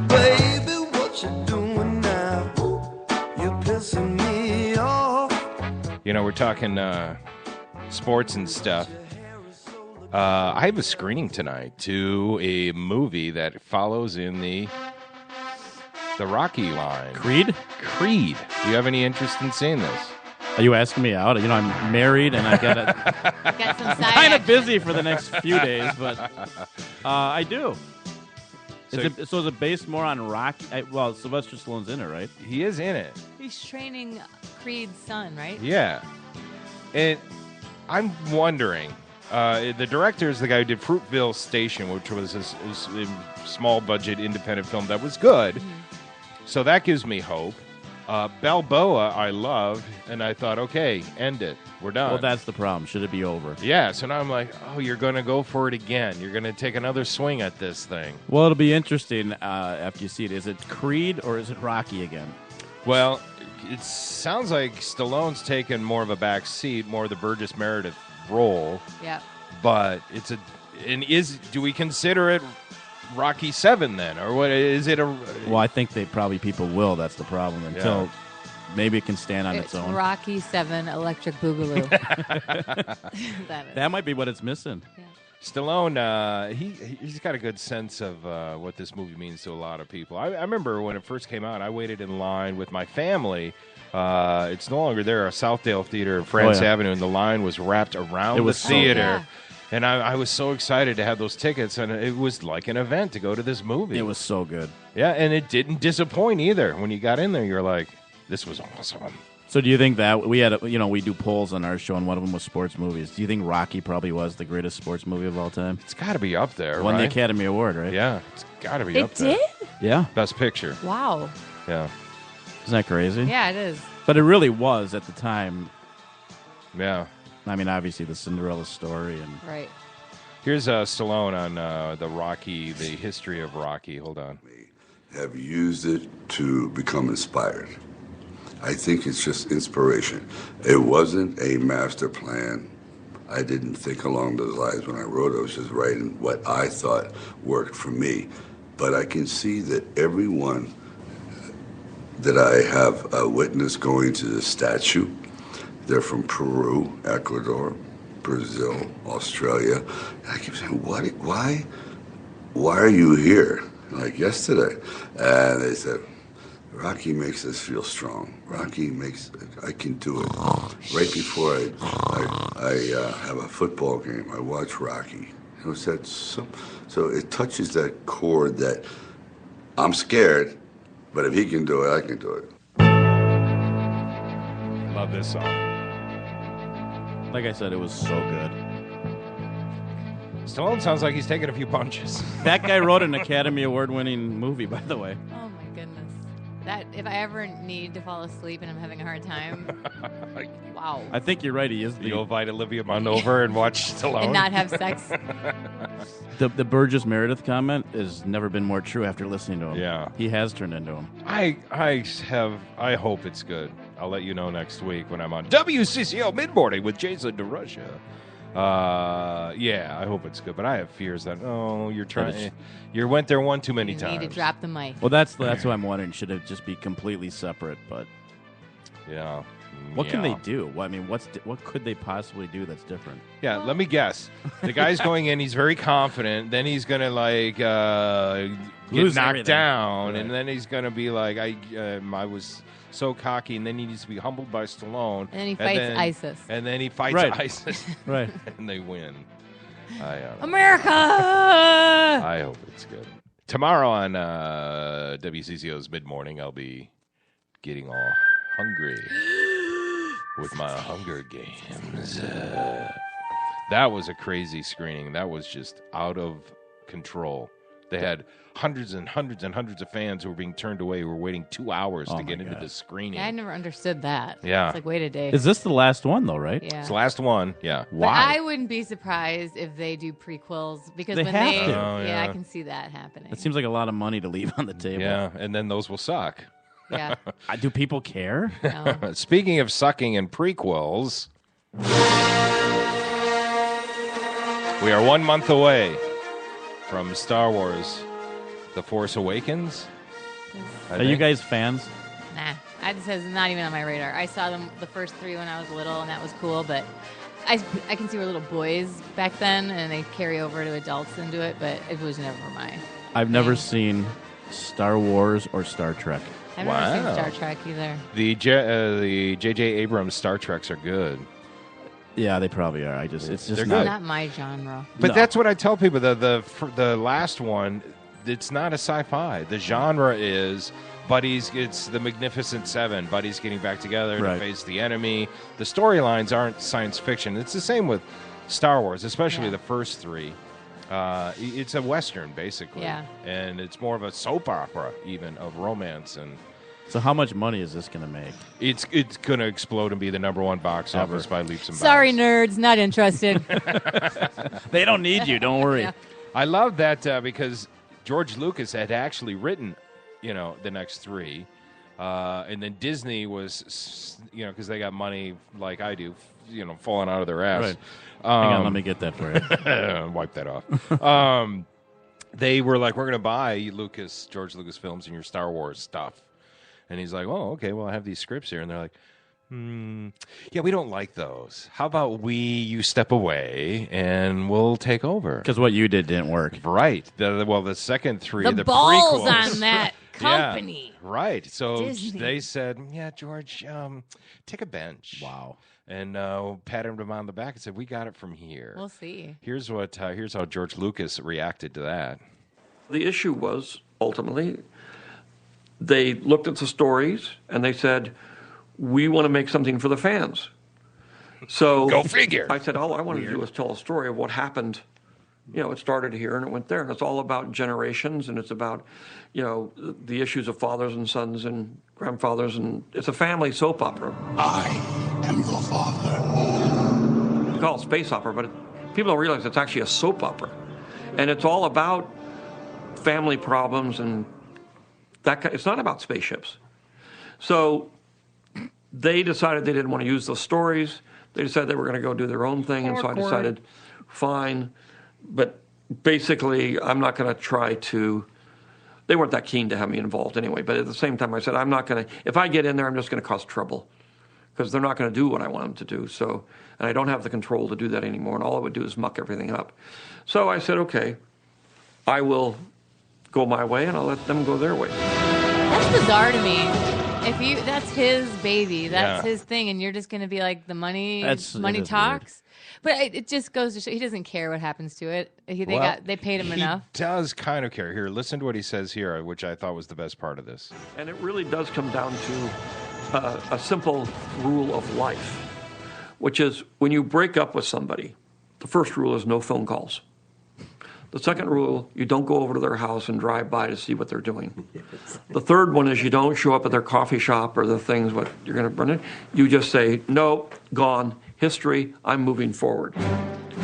Baby, what you doing now? You're pissing me off. You know, we're talking sports and stuff. I have a screening tonight to a movie that follows in the Rocky line. Creed? Creed. Do you have any interest in seeing this? Are you asking me out? You know, I'm married and I got some side kind of busy for the next few days, but I do. So is it based more on Rocky? Well, Sylvester Stallone's in it, right? He is in it. He's training Creed's son, right? Yeah. And I'm wondering, the director is the guy who did Fruitvale Station, which was a small-budget independent film that was good. Mm-hmm. So that gives me hope. Balboa, I love, and I thought, okay, end it. We're done. Well, that's the problem. Should it be over? Yeah, so now I'm like, oh, you're going to go for it again. You're going to take another swing at this thing. Well, it'll be interesting after you see it. Is it Creed or is it Rocky again? Well, it sounds like Stallone's taken more of a back seat, more of the Burgess Meredith role. Yeah. But it's do we consider it Rocky 7 then, or what is it? Well, I think people will. That's the problem. Until maybe it can stand on its own. Rocky 7 Electric Boogaloo. That might be what it's missing. Yeah. Stallone, he's got a good sense of what this movie means to a lot of people. I remember when it first came out, I waited in line with my family. It's no longer there, a Southdale Theater in France Avenue, and the line was wrapped around the theater. Yeah. And I was so excited to have those tickets, and it was like an event to go to this movie. It was so good. Yeah, and it didn't disappoint either. When you got in there, you're like, this was awesome. So do you think that we do polls on our show, and one of them was sports movies. Do you think Rocky probably was the greatest sports movie of all time? It's got to be up there, Won the Academy Award, right? Yeah, it's got to be up there. It did? Yeah. Best Picture. Wow. Yeah. Isn't that crazy? Yeah, it is. But it really was at the time. Yeah. I mean, obviously the Cinderella story. Right. Here's Stallone on the history of Rocky. Hold on. Have used it to become inspired. I think it's just inspiration. It wasn't a master plan. I didn't think along those lines when I wrote it. I was just writing what I thought worked for me. But I can see that everyone that I have witnessed going to the statue, they're from Peru, Ecuador, Brazil, Australia. And I keep saying, why are you here? Like yesterday. And they said, Rocky makes us feel strong. Rocky makes, I can do it. Right before I have a football game, I watch Rocky. You know, so it touches that chord that I'm scared, but if he can do it, I can do it. Love this song. Like I said, it was so good. Stallone sounds like he's taking a few punches. That guy wrote an Academy Award-winning movie, by the way. Oh, my goodness. That if I ever need to fall asleep and I'm having a hard time, wow. I think you're right. He is. You'll invite Olivia Munn over and watch Stallone. And not have sex. The Burgess Meredith comment has never been more true after listening to him. Yeah. He has turned into him. I hope it's good. I'll let you know next week when I'm on WCCO Mid-Morning with Jason DeRusha. Yeah, I hope it's good, but I have fears that you went there one too many times. You need to drop the mic. Well, that's what I'm wondering. Should it just be completely separate? But yeah, what can they do? I mean, what could they possibly do that's different? Yeah, let me guess. The guy's going in. He's very confident. Then he's gonna get knocked everything. down, Right. and then he's gonna be like, I was so cocky, and then he needs to be humbled by Stallone. And then he fights ISIS. And then he fights Right. ISIS. Right. And they win. America! I hope it's good. Tomorrow on WCCO's Mid-Morning, I'll be getting all hungry with my Hunger Games. That was a crazy screening. That was just out of control. They had hundreds and hundreds and hundreds of fans who were being turned away who were waiting 2 hours to get into the screening. Yeah, I never understood that. Yeah. It's like, wait a day. Is this the last one, though, right? Yeah. It's the last one, yeah. But I wouldn't be surprised if they do prequels because They when have they, to. yeah, I can see that happening. It seems like a lot of money to leave on the table. Yeah, and then those will suck. Yeah. Do people care? No. Speaking of sucking and prequels, we are 1 month away from Star Wars The Force Awakens. Are you guys fans? Nah, I just has not even on my radar. I saw them the first 3 when I was little, and that was cool. But I can see we're little boys back then, and they carry over to adults and do it. But it was never my. I've never seen Star Wars or Star Trek. I've never seen Star Trek either. The J.J. Abrams Star Treks are good. Yeah, they probably are. It's just They're Not, good. not my genre. But that's what I tell people. The last one, it's not a sci-fi. The genre is buddies. It's the Magnificent Seven. Buddies getting back together to face the enemy. The storylines aren't science fiction. It's the same with Star Wars, especially the first 3. It's a Western, basically. Yeah. And it's more of a soap opera, even, of romance. And So how much money is this going to make? it's going to explode and be the #1 box office by leaps and bounds. Sorry, nerds, not interested. They don't need you. Don't worry. Yeah. I love that because George Lucas had actually written, the next 3. And then Disney was, because they got money like I do, falling out of their ass. Right. Hang on, let me get that for you. Wipe that off. They were like, we're going to buy George Lucas films and your Star Wars stuff. And he's like, oh, okay, well, I have these scripts here. And they're like, yeah, we don't like those. How about you step away and we'll take over? Because what you did didn't work. Right. The second 3, the balls prequels. on that company. Yeah, right. So Disney. they said, yeah, George, take a bench. Wow. And patted him on the back and said, we got it from here. We'll see. Here's how George Lucas reacted to that. The issue was, ultimately, they looked at the stories and they said, we want to make something for the fans. So Go figure. I said, all I want to do is tell a story of what happened. It started here and it went there. And it's all about generations and it's about, the issues of fathers and sons and grandfathers. And it's a family soap opera. I am your father. We call it space opera, but people don't realize it's actually a soap opera. And it's all about family problems and it's not about spaceships. So they decided they didn't want to use those stories. They decided they were going to go do their own thing. And so I decided, fine. But basically, I'm not going to try to. They weren't that keen to have me involved anyway. But at the same time, I said, I'm not going to. If I get in there, I'm just going to cause trouble because they're not going to do what I want them to do. So, and I don't have the control to do that anymore. And all it would do is muck everything up. So I said, okay, I will go my way and I'll let them go their way. That's bizarre to me. That's his baby, that's his thing, and you're just going to be like the money talks. But it just goes to show he doesn't care what happens to it. They paid him enough. He does kind of care. Here, listen to what he says here, which I thought was the best part of this. And it really does come down to a simple rule of life, which is when you break up with somebody, the first rule is no phone calls. The second rule, you don't go over to their house and drive by to see what they're doing. The third one is you don't show up at their coffee shop or the things what you're going to run in. You just say, no, gone, history, I'm moving forward.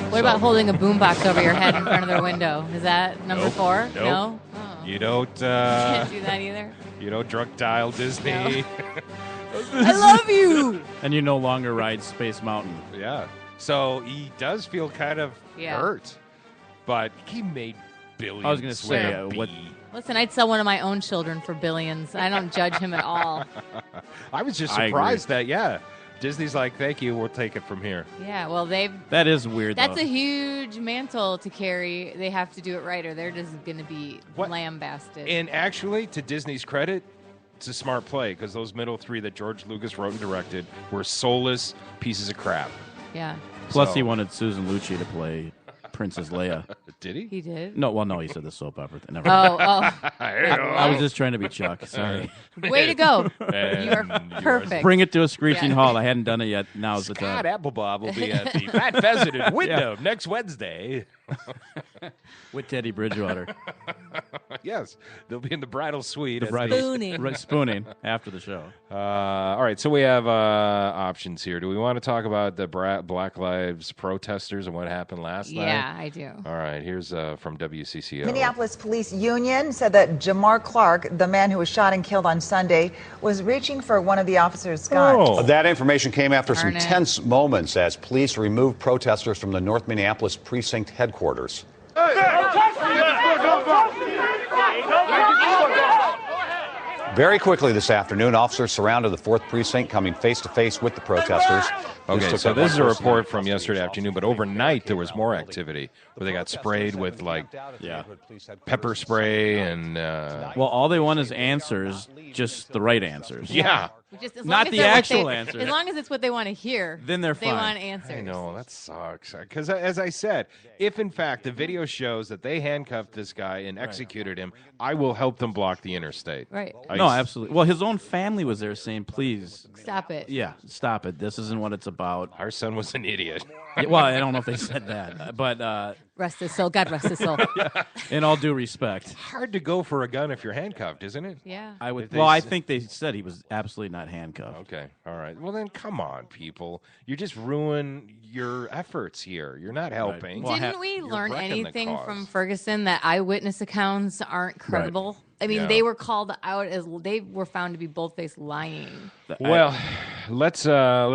What about holding a boombox over your head in front of their window? Is that number 4? Nope. No? Oh. You don't... You can't do that either? You don't drunk dial Disney. No. I love you! And you no longer ride Space Mountain. Yeah. So he does feel kind of hurt. But he made billions. I was going to say, what? Listen, I'd sell one of my own children for billions. I don't judge him at all. I was just surprised that, Disney's like, thank you, we'll take it from here. Yeah, well, That is weird, That's though. a huge mantle to carry. They have to do it right, or they're just going to be lambasted. And actually, to Disney's credit, it's a smart play, because those middle 3 that George Lucas wrote and directed were soulless pieces of crap. Yeah. Plus, he wanted Susan Lucci to play Princess Leia. Did he? He did. No, well, no, he said the soap opera thing. Never Oh, mind. oh. I was just trying to be Chuck. Sorry. Way to go. And You are perfect. Bring it to a screeching Yeah. halt. I hadn't done it yet. Now's the Scott time. Applebob will be at the Fat Pheasant in Wyndham next Wednesday. With Teddy Bridgewater. Yes, they'll be in the bridal suite. The at bridal Spooning. Right, spooning after the show. All right, so we have options here. Do we want to talk about the Black Lives protesters and what happened last night? Yeah, I do. All right, here's from WCCO. Minneapolis Police Union said that Jamar Clark, the man who was shot and killed on Sunday, was reaching for one of the officer's guns. That information came after some Darn it. tense moments as police removed protesters from the North Minneapolis precinct headquarters. Very quickly this afternoon, officers surrounded the 4th precinct, coming face to face with the protesters. Okay, so this is a report from yesterday afternoon, but overnight there was more activity where they got sprayed with pepper spray and Well, all they want is answers, just the right answers. Yeah. Just as long Not as the they're what actual they- answer. As long as it's what they want to hear. Then they're They fine. want answers. I know, that sucks. Because as I said, if in fact the video shows that they handcuffed this guy and executed him, I will help them block the interstate. Right. No, absolutely. Well, his own family was there saying, please. Stop it. Yeah, stop it. This isn't what it's about. Our son was an idiot. Yeah, well, I don't know if they said that, but Rest his soul. God rest his soul. in all due respect. Hard to go for a gun if you're handcuffed, isn't it? Yeah. I would. If they Well, I s- think they said he was absolutely not handcuffed. Okay, all right. Well, then come on, people. You just ruin your efforts here. You're not helping. Didn't we You're learn wrecking the anything cause. from Ferguson that eyewitness accounts aren't credible? I mean, Yeah. they were called out as they were found to be bold-faced lying. Well, let's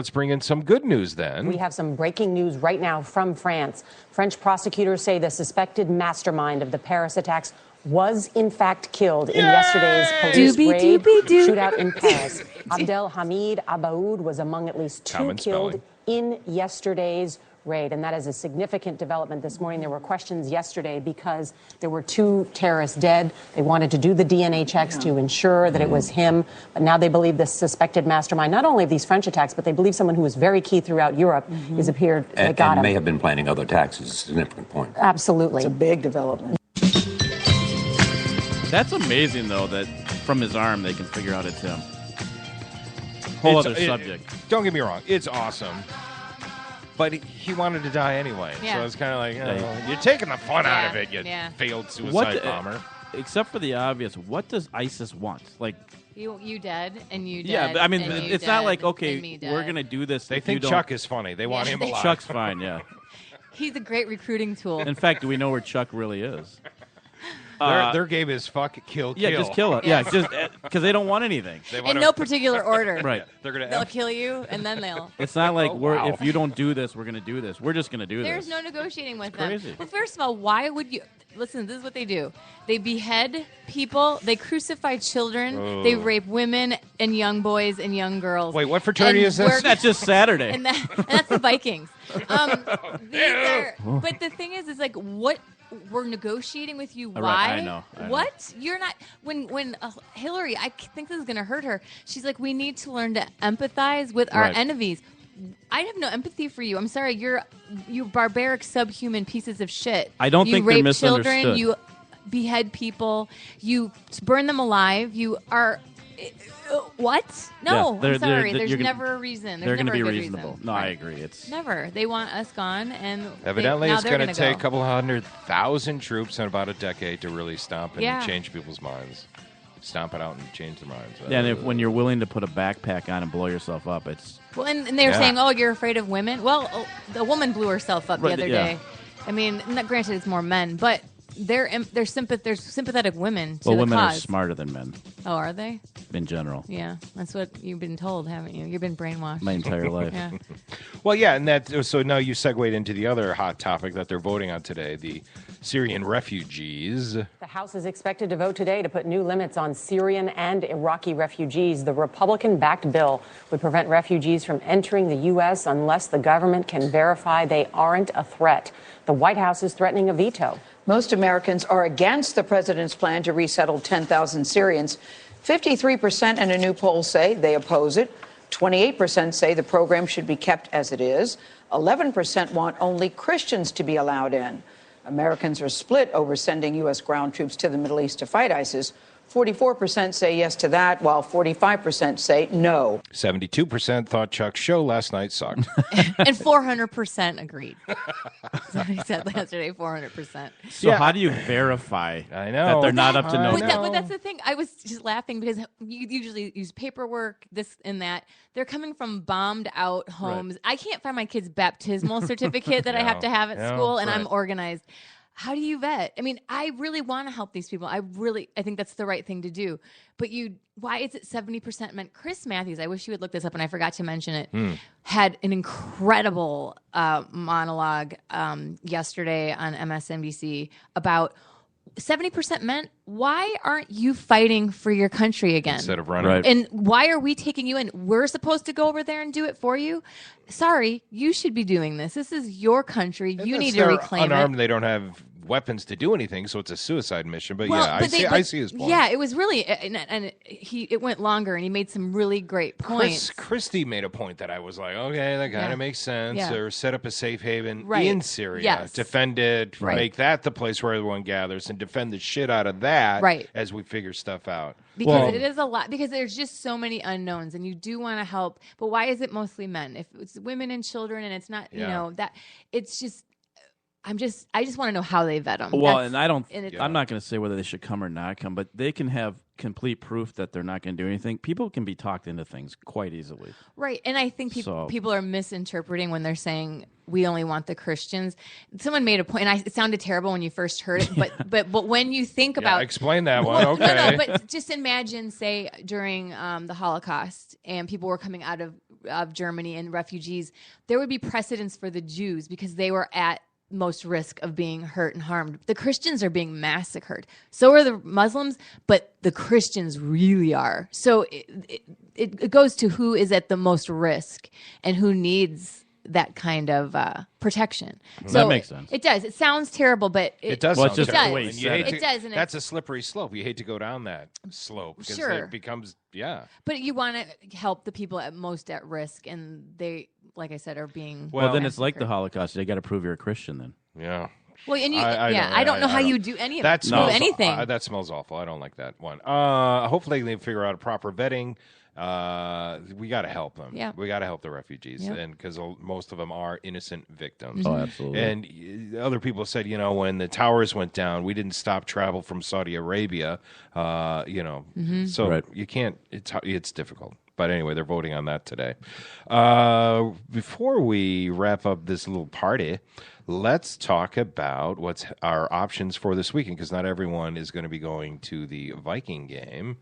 bring in some good news then. We have some breaking news right now from France. French prosecutors say the suspected mastermind of the Paris attacks was in fact killed in yesterday's police raid shootout in Paris. Abdel Hamid Abaoud was among at least 2 Common killed spelling. in yesterday's raid, and that is a significant development this morning. There were questions yesterday because there were 2 terrorists dead. They wanted to do the DNA checks to ensure that it was him, but now they believe the suspected mastermind, not only of these French attacks, but they believe someone who was very key throughout Europe has appeared. They And, got and him. may have been planning other attacks is a significant point. Absolutely. It's a big development. That's amazing, though, that from his arm they can figure out it's him. Whole other subject. Don't get me wrong. It's awesome. But he wanted to die anyway. Yeah. So it's kind of like, Yeah. you're taking the fun out of Yeah, it, you yeah. failed suicide What bomber. Except for the obvious, what does ISIS want? Like, You dead and you dead. yeah, but I mean, and you it's not dead, like, and me okay, dead. we're going to do this. They if you think don't- Chuck is funny. They want him alive. Chuck's fine, yeah. He's a great recruiting tool. In fact, do we know where Chuck really is? Their game is fuck, kill, Yeah, kill. just kill it. Yeah, just because they don't want anything. They In want no particular order. Right. They're gonna They'll kill you, and then they'll. It's not like wow. if you don't do this, we're going to do this. We're just going to do There's this. no negotiating with It's them. crazy. Well, first of all, why would you? Listen, this is what they do. They behead people. They crucify children. Oh. They rape women and young boys and young girls. Wait, what fraternity And is this? That's just Saturday. and that's the Vikings. But the thing is like, what? We're negotiating with you. Why? Right, I know. What? You're not. When Hillary, I think this is going to hurt her. She's like, we need to learn to empathize with our Right. enemies. I have no empathy for you. I'm sorry. You barbaric, subhuman pieces of shit. I don't you think they're rape misunderstood. children. You behead people. You burn them alive. You are. What? No, Yeah, they're- I'm sorry. they're- There's you're gonna- never a reason. They're There's going to never be a good reasonable. reason. No, I Right. agree. It's Never. They want us gone, and Evidently, now it's they're going to gonna take a go. couple 100,000 troops in about a decade to really stomp and Yeah. change people's minds. Stomp it out and change their minds. yeah, and when you're willing to put a backpack on and blow yourself up, it's Well, and they were Yeah. saying, "Oh, you're afraid of women." Well, the woman blew herself up the Right, other yeah. day. I mean, granted, it's more men, but there's sympathetic women to well, the women cause. are smarter than men Oh, are they? in general. Yeah, that's what you've been told, haven't you? You've been brainwashed My entire life. Yeah. Well, yeah, and so now you segued into the other hot topic that they're voting on today, the Syrian refugees. The House is expected to vote today to put new limits on Syrian and Iraqi refugees. The Republican-backed bill would prevent refugees from entering the U.S. unless the government can verify they aren't a threat. The White House is threatening a veto. Most Americans are against the president's plan to resettle 10,000 Syrians. 53% in a new poll say they oppose it. 28% say the program should be kept as it is. 11% want only Christians to be allowed in. Americans are split over sending U.S. ground troops to the Middle East to fight ISIS. 44% say yes to that, while 45% say no. 72% thought Chuck's show last night sucked. And 400% agreed. Somebody said yesterday 400%. So how do you verify that they're not up to no? But that's the thing. I was just laughing because you usually use paperwork, this and that. They're coming from bombed out homes. Right. I can't find my kid's baptismal certificate that I have to have at school, and I'm organized. How do you vet? I mean, I really want to help these people. I think that's the right thing to do. But why is it 70% meant? Chris Matthews, I wish you would look this up, and I forgot to mention it, had an incredible monologue yesterday on MSNBC about 70% meant, why aren't you fighting for your country again? Instead of running. Right. And why are we taking you in? We're supposed to go over there and do it for you? Sorry, you should be doing this. This is your country. You need to reclaim unarmed, it. They don't have weapons to do anything, so it's a suicide mission. But Well, yeah, but I see his point. Yeah, it was really, and it went longer, and he made some really great points. Christie made a point that I was like, okay, that kind of makes sense. Yeah. Or set up a safe haven Right. in Syria, Yes. defend it, Right. make that the place where everyone gathers, and defend the shit out of that Right. as we figure stuff out. Because it is a lot. Because there's just so many unknowns, and you do want to help. But why is it mostly men? If it's women and children, and it's not, that it's just. I just want to know how they vet them. Well, and I'm not going to say whether they should come or not come, but they can have complete proof that they're not going to do anything. People can be talked into things quite easily. Right, and I think people are misinterpreting when they're saying we only want the Christians. Someone made a point, and it sounded terrible when you first heard it, but when you think about explain that one, okay. No, but just imagine, say, during the Holocaust, and people were coming out of Germany and refugees, there would be precedence for the Jews because they were at most risk of being hurt and harmed. The Christians are being massacred. So are the Muslims, but the Christians really are. So it goes to who is at the most risk and who needs that kind of protection. Well, so that makes sense. It does. It sounds terrible, but it does. Well, sound it's just terrible. the way you And said hate it. to- It does, and That's a slippery slope. You hate to go down that slope because Sure. it becomes But you want to help the people at most at risk, and they, like I said, are being Well, then it's like the Holocaust. You got to prove you're a Christian then. Yeah. Well, and I don't know how you do any of that. Do Smells, anything. That smells awful. I don't like that one. Hopefully they figure out a proper vetting. We got to help them. Yeah. We got to help the refugees, Yeah. and because most of them are innocent victims. Oh, absolutely. And other people said, when the towers went down, we didn't stop travel from Saudi Arabia. So Right. you can't. It's difficult. But anyway, they're voting on that today. Before we wrap up this little party, let's talk about what's our options for this weekend, because not everyone is going to be going to the Viking game.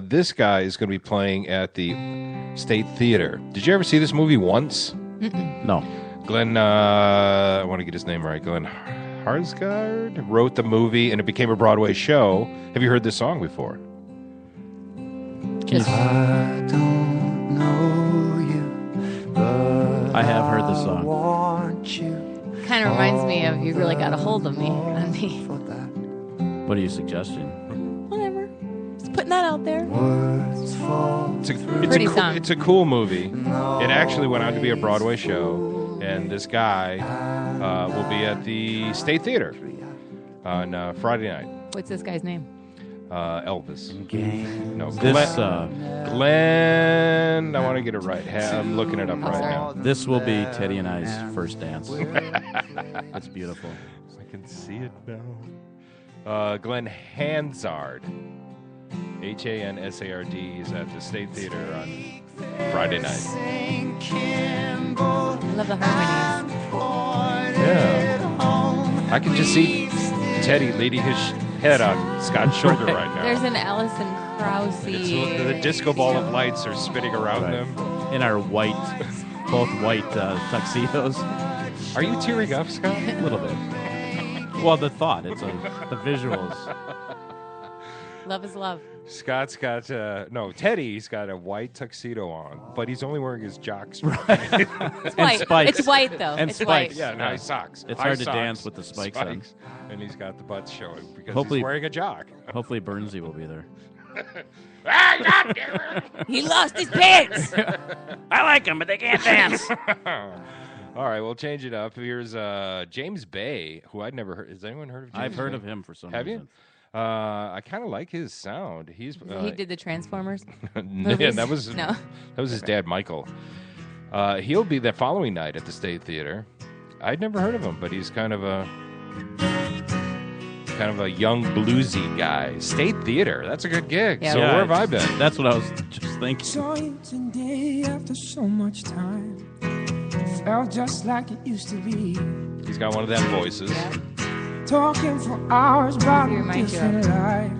This guy is going to be playing at the State Theater. Did you ever see this movie once? No. Glenn, I want to get his name right. Glenn Harsgaard wrote the movie, and it became a Broadway show. Have you heard this song before? I don't know you, but I have heard the song. want you. Kind of reminds me of You Really Got a Hold of Me. On me. What are you suggesting? Whatever. Just putting that out there. It's a cool movie. It actually went on to be a Broadway show, and this guy will be at the State Theater on Friday night. What's this guy's name? Elvis. No, This, Glenn. I want to get it right. I'm looking it up right now. This will be Teddy and I's first dance. It's beautiful. I can see it now. Glenn Hansard. Hansard is at the State Theater on Friday night. I love the harmonies. Yeah. I can just see Teddy leaning his head on Scott's shoulder right now. There's an Alison Krause. The disco ball of lights are spinning around them. In our both white tuxedos. Are you tearing up, Scott? A little bit. Well, the thought. It's the visuals. Love is love. Scott's got Teddy's got a white tuxedo on, but he's only wearing his jocks. It's white. Spikes. It's white, though. And it's spikes. white. Yeah, nice socks. It's High hard to socks, dance with the spikes on. And he's got the butt showing because Hopefully- he's wearing a jock. Hopefully Bernsey will be there. God damn it. He lost his pants. I like them, but they can't dance. All right, we'll change it up. Here's James Bay, who I'd never heard. Has anyone heard of James I've heard Bay? of him for some Have reason. you? I kind of like his sound. He's He did the Transformers. yeah, movies? that was his dad, Michael. He'll be the following night at the State Theater. I'd never heard of him, but he's kind of a young bluesy guy. State Theater, that's a good gig. Yeah. So Yeah, where have I been? That's what I was just thinking. Saw you today after so much time. Felt just like it used to be. He's got one of them voices. Talking for hours about a different life.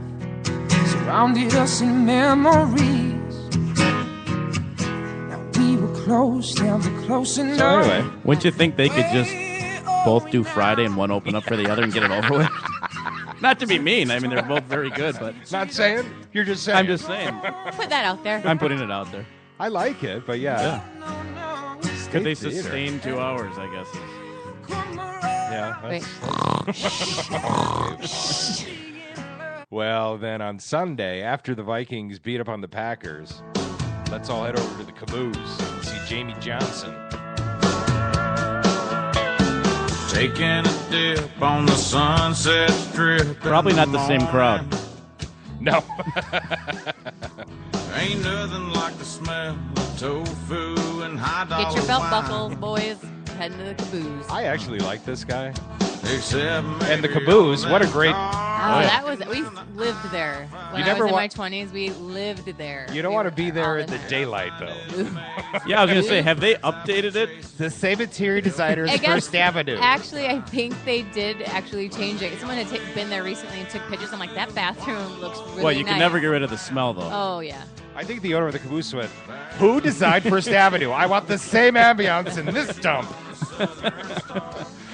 Surrounded us in memories. Now we were close, never close enough. So anyway, wouldn't you think they could just both do Friday and one open up for the other and get it over with? Not to be mean. I mean, they're both very good, but... Not saying? You're just saying. I'm just saying. Put that out there. I'm putting it out there. I like it, but yeah. Could they Theater. sustain 2 hours, I guess? Yeah. Well, then on Sunday, after the Vikings beat up on the Packers, let's all head over to the Caboose and see Jamie Johnson. Taking a dip on the Sunset Strip. Probably not the same crowd. No. Ain't nothing like the smell of tofu and high dollar Get your belt wine. buckles, boys. Heading to the Caboose. I actually like this guy. Except And the Caboose, what a great... Oh, that was... We lived there. When You I never was in wa- my 20s, we lived there. You don't want to be there in the daylight, though. Yeah, I was going to say, have they updated it? The same interior designers, I guess, First Avenue. Actually, I think they did actually change it. Someone had been there recently and took pictures. I'm like, that bathroom looks really Well, you nice. can never get rid of the smell, though. Oh, yeah. I think the owner of the Caboose went, who designed First Avenue? I want the same ambiance in this dump.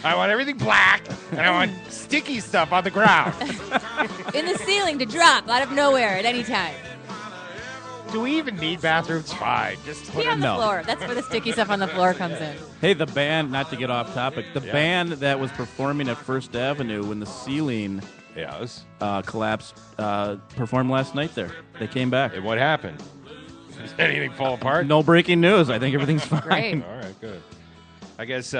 I want everything black, and I want sticky stuff on the ground. In the ceiling to drop out of nowhere at any time. Do we even need bathrooms? Fine. Just put Pee it on the floor. That's where the sticky stuff on the floor comes in. Hey, the band, not to get off topic, the band that was performing at First Avenue when the ceiling collapsed performed last night there. They came back. And what happened? Did anything fall apart? No breaking news. I think everything's fine. Great. All right, good. I guess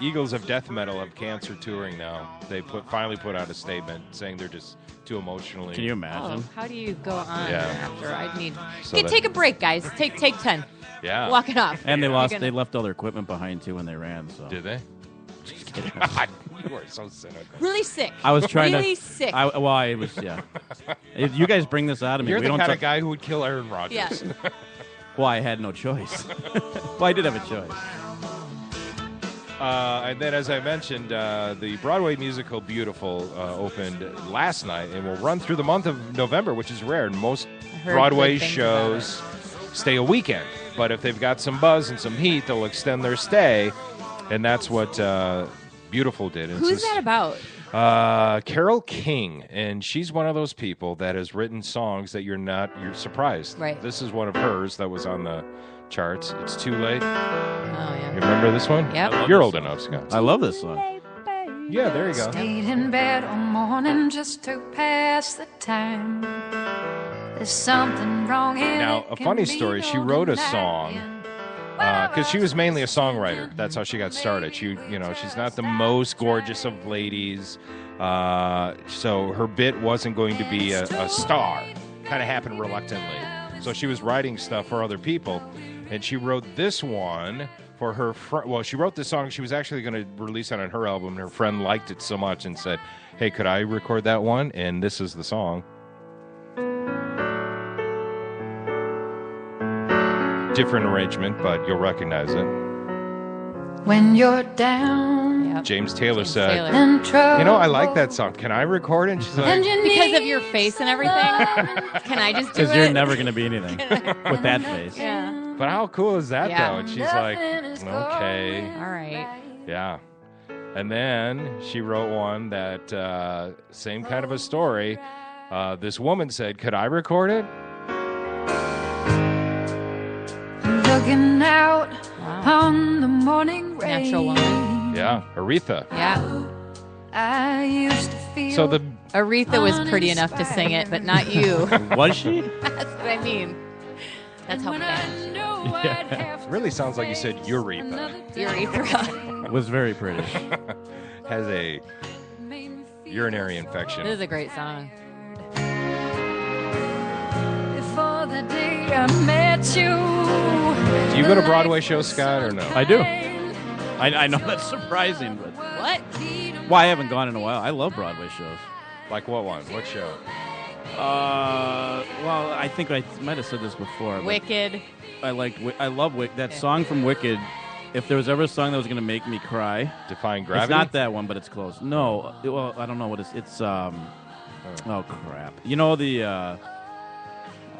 Eagles of Death Metal have cancer touring now. They finally put out a statement saying they're just too emotionally. Can you imagine? Oh, how do you go on after? I need. So Take a break, guys. Take 10. Yeah. Walk it off. And they You're lost. gonna- They left all their equipment behind too when they ran. So Did they? Just kidding. You are so cynical. Really sick. I was trying really to. sick. I was yeah. If you guys bring this out of me, You're we the don't kind talk- of guy who would kill Aaron Rodgers. Yeah. Well, I had no choice. Well, I did have a choice. And then, as I mentioned, the Broadway musical Beautiful opened last night and will run through the month of November, which is rare. Most heard Broadway good things shows stay a weekend. But if they've got some buzz and some heat, they'll extend their stay. And that's what Beautiful did. It's Who's this- that about? Carole King, and she's one of those people that has written songs that you're surprised. Right. This is one of hers that was on the charts. It's Too Late. Oh, yeah. You remember this one? Yep. You're old enough, Scott. I love this song. Yeah, there you go. Stayed in bed all morning just to pass the time. There's something wrong in Now, it a can funny be story. She no wrote a denying. song because she was mainly a songwriter. That's how she got started. She's not the most gorgeous of ladies, so her bit wasn't going to be a star. Kind of happened reluctantly. So she was writing stuff for other people, and she wrote this one for her friend. Well, she wrote this song. She was actually going to release it on her album, and her friend liked it so much and said, "Hey, could I record that one?" And this is the song. Different arrangement, but you'll recognize it. When you're down James Taylor said, Taylor. in trouble. "You know, I like that song. Can I record it?" And she's like, And you Because need of your face and everything? Can I just do it? Because you're never going to be anything with that face. Yeah. "But how cool is that, Yeah. though?" And she's like, "Okay, All right. yeah." And then she wrote one that same kind of a story. This woman said, "Could I record it?" looking out on the morning rain. Natural woman. Yeah, Aretha. Yeah. I used to feel So the Aretha was pretty enough to sing it, but not you. Was she? That's what I mean. That's how bad she was. Yeah. It really sounds like you said urethra. Urethra. Was very pretty. Has a urinary infection. This is a great song. Before the day I met you. Do you go to Broadway shows, Scott, or no? I do. I know that's surprising, but What? well, I haven't gone in a while. I love Broadway shows. Like what one? What show? Well, I think I might have said this before. but Wicked. I love Wicked. That song from Wicked. If there was ever a song that was going to make me cry, Defying Gravity. It's not that one, but it's close. No, well, I don't know what it's. Oh crap! You know the.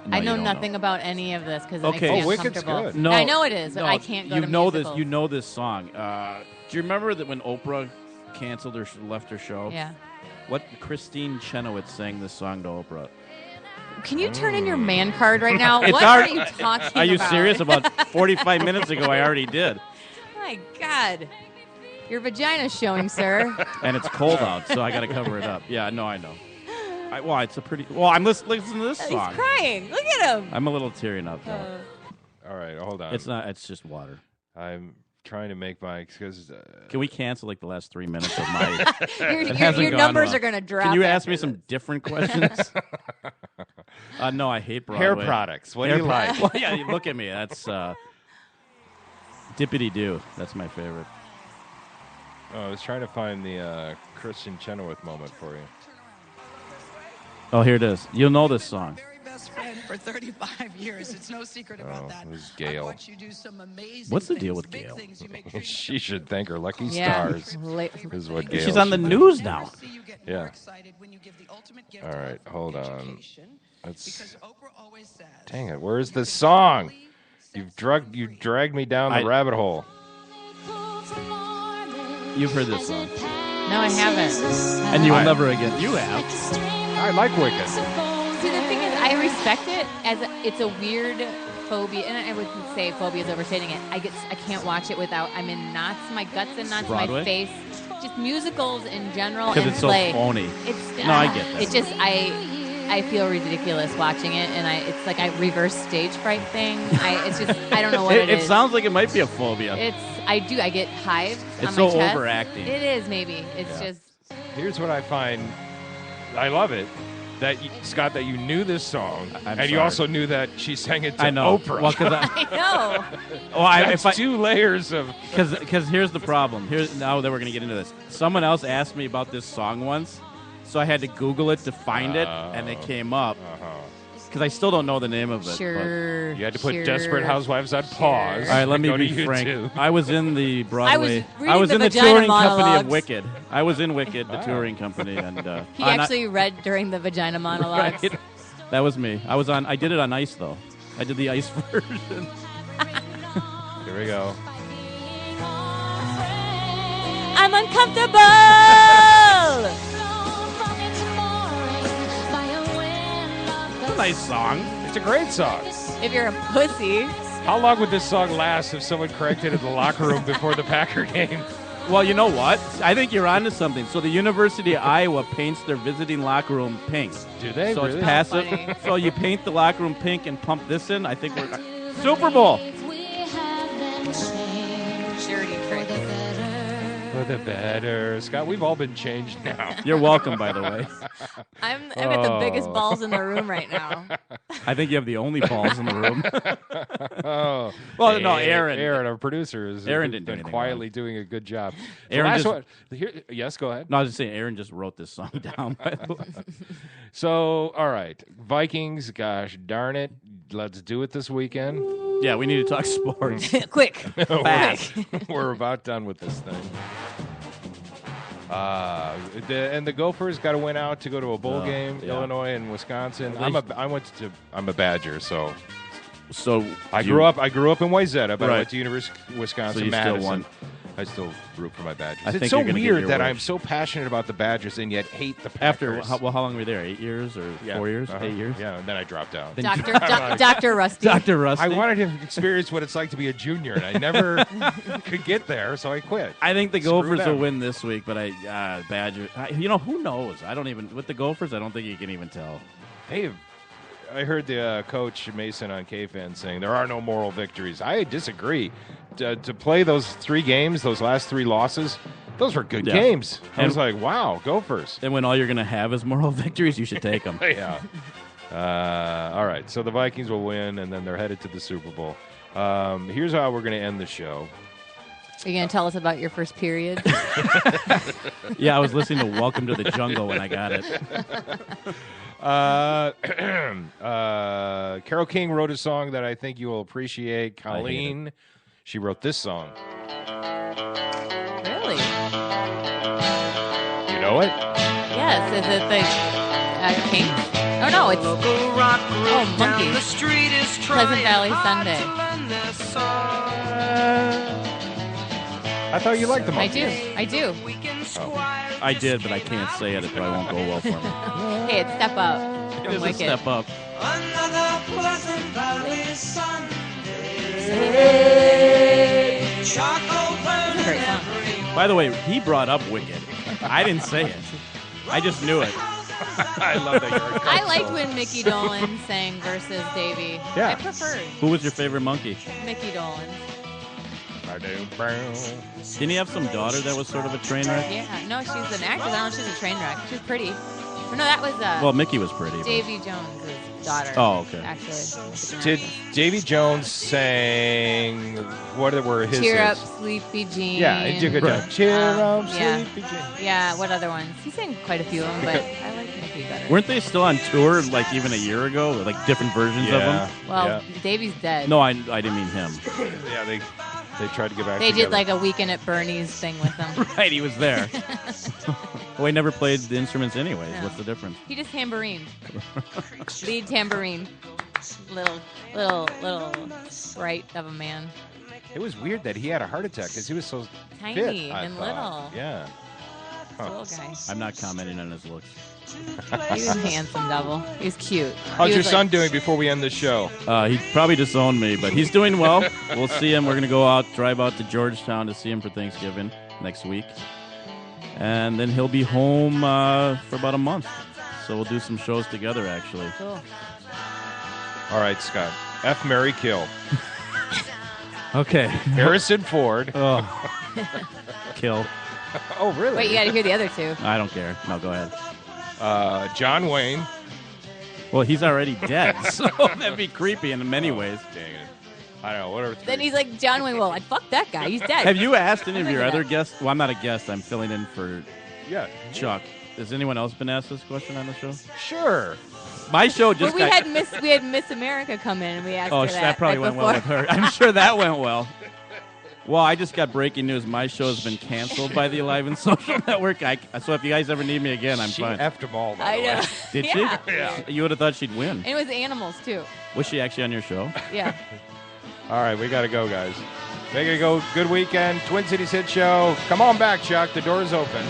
No, I know you don't nothing about any of this because it Okay. makes me Wicked's uncomfortable. good. No, I know it is, but no, I can't go you to know musicals. this. You know this song. Do you remember that when Oprah canceled or left her show? Yeah. What Christine Chenoweth sang this song to Oprah? Can you turn in your man card right now? It's What already- are you talking about? Are you serious? About 45 minutes ago, I already did. My God. Your vagina's showing, sir. And it's cold out, so I got to cover it up. Yeah, no, I know. Well, it's a pretty. Well, I'm listening to this He's song. crying. Look at him. I'm a little tearing up. Though. All right, hold on. It's not. It's just water. I'm trying to make my because. Can we cancel like the last 3 minutes of my? Your numbers are going to drop. Can you ask after me this. some different questions? No, I hate Broadway. Hair products. What do you like? Well, yeah, you look at me. That's Dippity Doo. That's my favorite. Oh, I was trying to find the Christian Chenoweth moment for you. Oh, here it is. You'll know this song. Best friend for 35 years. It's no secret about that. It was Gail. I watch you do some amazing What's the things, deal with big Gail? things. You make She should thank her lucky Yeah. stars. Is what Gail She's on the should news do. now. Yeah. All right, hold on. Let's. Dang it! Where's the song? You dragged me down the rabbit hole. You've heard this song. No, I haven't. And you will never again. You have. I like Wicked. See, the thing is, I respect it as it's a weird phobia, and I would say phobia is overstating it. I can't watch it without. I'm in knots, my guts in knots, Broadway? my face. Just musicals in general Because and it's play. so phony. It's No, I get that. It just I feel ridiculous watching it, and it's like a reverse stage fright thing. It's just I don't know what it is. It sounds like it might be a phobia. I get hives It's on so my chest. overacting. It is maybe. It's just Here's what I find. I love it. That Scott, that you knew this song, and you sorry. also knew that she sang it to I know. Oprah. Well, 'cause I know. That's two layers of. Because here's the problem. Now that we're going to get into this. Someone else asked me about this song once, so I had to Google it to find it, and it came up. Because I still don't know the name of it. Sure. You had to put Desperate Housewives on pause. All right, let me Go to be frank. YouTube. I was in the Broadway. I was in reading the the touring vagina company of monologues. Wicked. I was in Wicked, the touring company, and He actually read during the vagina monologues. Right. That was me. I did it on ice though. I did the ice version. Here we go. I'm uncomfortable. It's a nice song. It's a great song. If you're a pussy. How long would this song last if someone corrected it in the locker room before the Packer game? Well, you know what? I think you're onto something. So the University of Iowa paints their visiting locker room pink. Do they? So Really? it's passive. Funny. So you paint the locker room pink and pump this in. I think we're Super Bowl. Dirty tricks. For the better. Scott, we've all been changed now. You're welcome, by the way. I'm at the biggest balls in the room right now. I think you have the only balls in the room. Oh. Well, no, Aaron. Aaron, our producer, has Aaron didn't do been anything quietly doing a good job. The Aaron last just- one, yes, go ahead. No, I was just saying, Aaron just wrote this song down. By the way. So, all right. Vikings, gosh darn it. Let's do it this weekend. Yeah, we need to talk sports. Quick. Fast. We're about done with this thing. And the Gophers got to win out to go to a bowl game. yeah. Illinois and Wisconsin. They- I'm a Badger, so I you- grew up in Wayzata, but I Right. went to University of Wisconsin So you Madison. still won. I still root for my Badgers. I think It's so you're gonna get weird your that wish. I'm so passionate about the Badgers and yet hate the Packers. After how long were you there? 8 years or 4 years? 8 years? Yeah, and then I dropped out. Dr. Rusty. Dr. Rusty. I wanted to experience what it's like to be a junior, and I never could get there, so I quit. I think the Screw Gophers them. will win this week, but Badgers. Who knows? I don't even with the Gophers. I don't think you can even tell. Hey, I heard the coach Mason on K-Fan saying there are no moral victories. I disagree. To play those 3 games, those last 3 losses, those were good games. I was like, wow, Gophers. And when all you're going to have is moral victories, you should take them. Yeah. All right, so the Vikings will win, and then they're headed to the Super Bowl. Here's how we're going to end the show. Are you going to tell us about your first period? Yeah, I was listening to Welcome to the Jungle when I got it. Carole King wrote a song that I think you will appreciate. Colleen, she wrote this song. Really? You know it? Yes. Is it the King? Oh, no, it's Monkeys. Pleasant Valley Sunday. I thought you liked the Monkeys. I do. I did, but I can't say it. It probably won't go well for me. Hey, it's Step Up. It is a step up. Another Pleasant Valley Sunday. By the way, he brought up Wicked. I didn't say it. I just knew it. I love that you're I liked when Mickey Dolenz sang versus Davey. Yeah. I preferred Who was your favorite monkey? Mickey Dolenz. Didn't he have some daughter that was sort of a train wreck? Yeah, no, she's an actress. I don't know if she's a train wreck. She's pretty. Oh, no, that was Well, Mickey was pretty. but- Davy Jones' daughter. Oh, okay. Actually. Did Davy Jones sang, what were his Cheer Up, hits? Sleepy Jean. Yeah, he did a good job. Cheer up, yeah. Sleepy Jean. Yeah, what other ones? He sang quite a few of them, but I like Mickey better. Weren't they still on tour like even a year ago? Like different versions of them? Well, Davy's dead. No, I didn't mean him. Yeah, they tried to get back They together. did like a Weekend at Bernie's thing with them. Right, he was there. Well, he never played the instruments anyways. No. What's the difference? He just tambourine. Lead tambourine. Little sprite of a man. It was weird that he had a heart attack because he was so Tiny fit, I and thought. little. Yeah. Little guy. I'm not commenting on his looks. He was handsome, double. He was cute. How's He your was son doing before we end the show? He probably disowned me, but he's doing well. We'll see him. We're going to drive out to Georgetown to see him for Thanksgiving next week. And then he'll be home for about a month. So we'll do some shows together, actually. Cool. All right, Scott. F, Mary, kill. Okay. Harrison Ford. Oh. Kill. Oh, really? Wait, you got to hear the other two. I don't care. No, go ahead. John Wayne. Well, he's already dead, so that'd be creepy in many ways. Dang it. I don't know. Whatever. Then he's like, John Wayne, well, I'd fuck that guy. He's dead. Have you asked any of I'm your thinking other that. guests? Well, I'm not a guest. I'm filling in for Chuck. Has anyone else been asked this question on the show? Sure. My show Well, just we got... had Miss America come in, and we asked her that probably right went well with before. her. I'm sure that went well. Well, I just got breaking news. My show has been canceled by the Alive and Social Network. So if you guys ever need me again, I'm She fine. effed them all, by I the know. way. Did Yeah. she? Yeah. You would have thought she'd win. And it was animals, too. Was she actually on your show? Yeah. All right, we got to go, guys. Make it a good weekend. Twin Cities Hit Show. Come on back, Chuck. The door's open.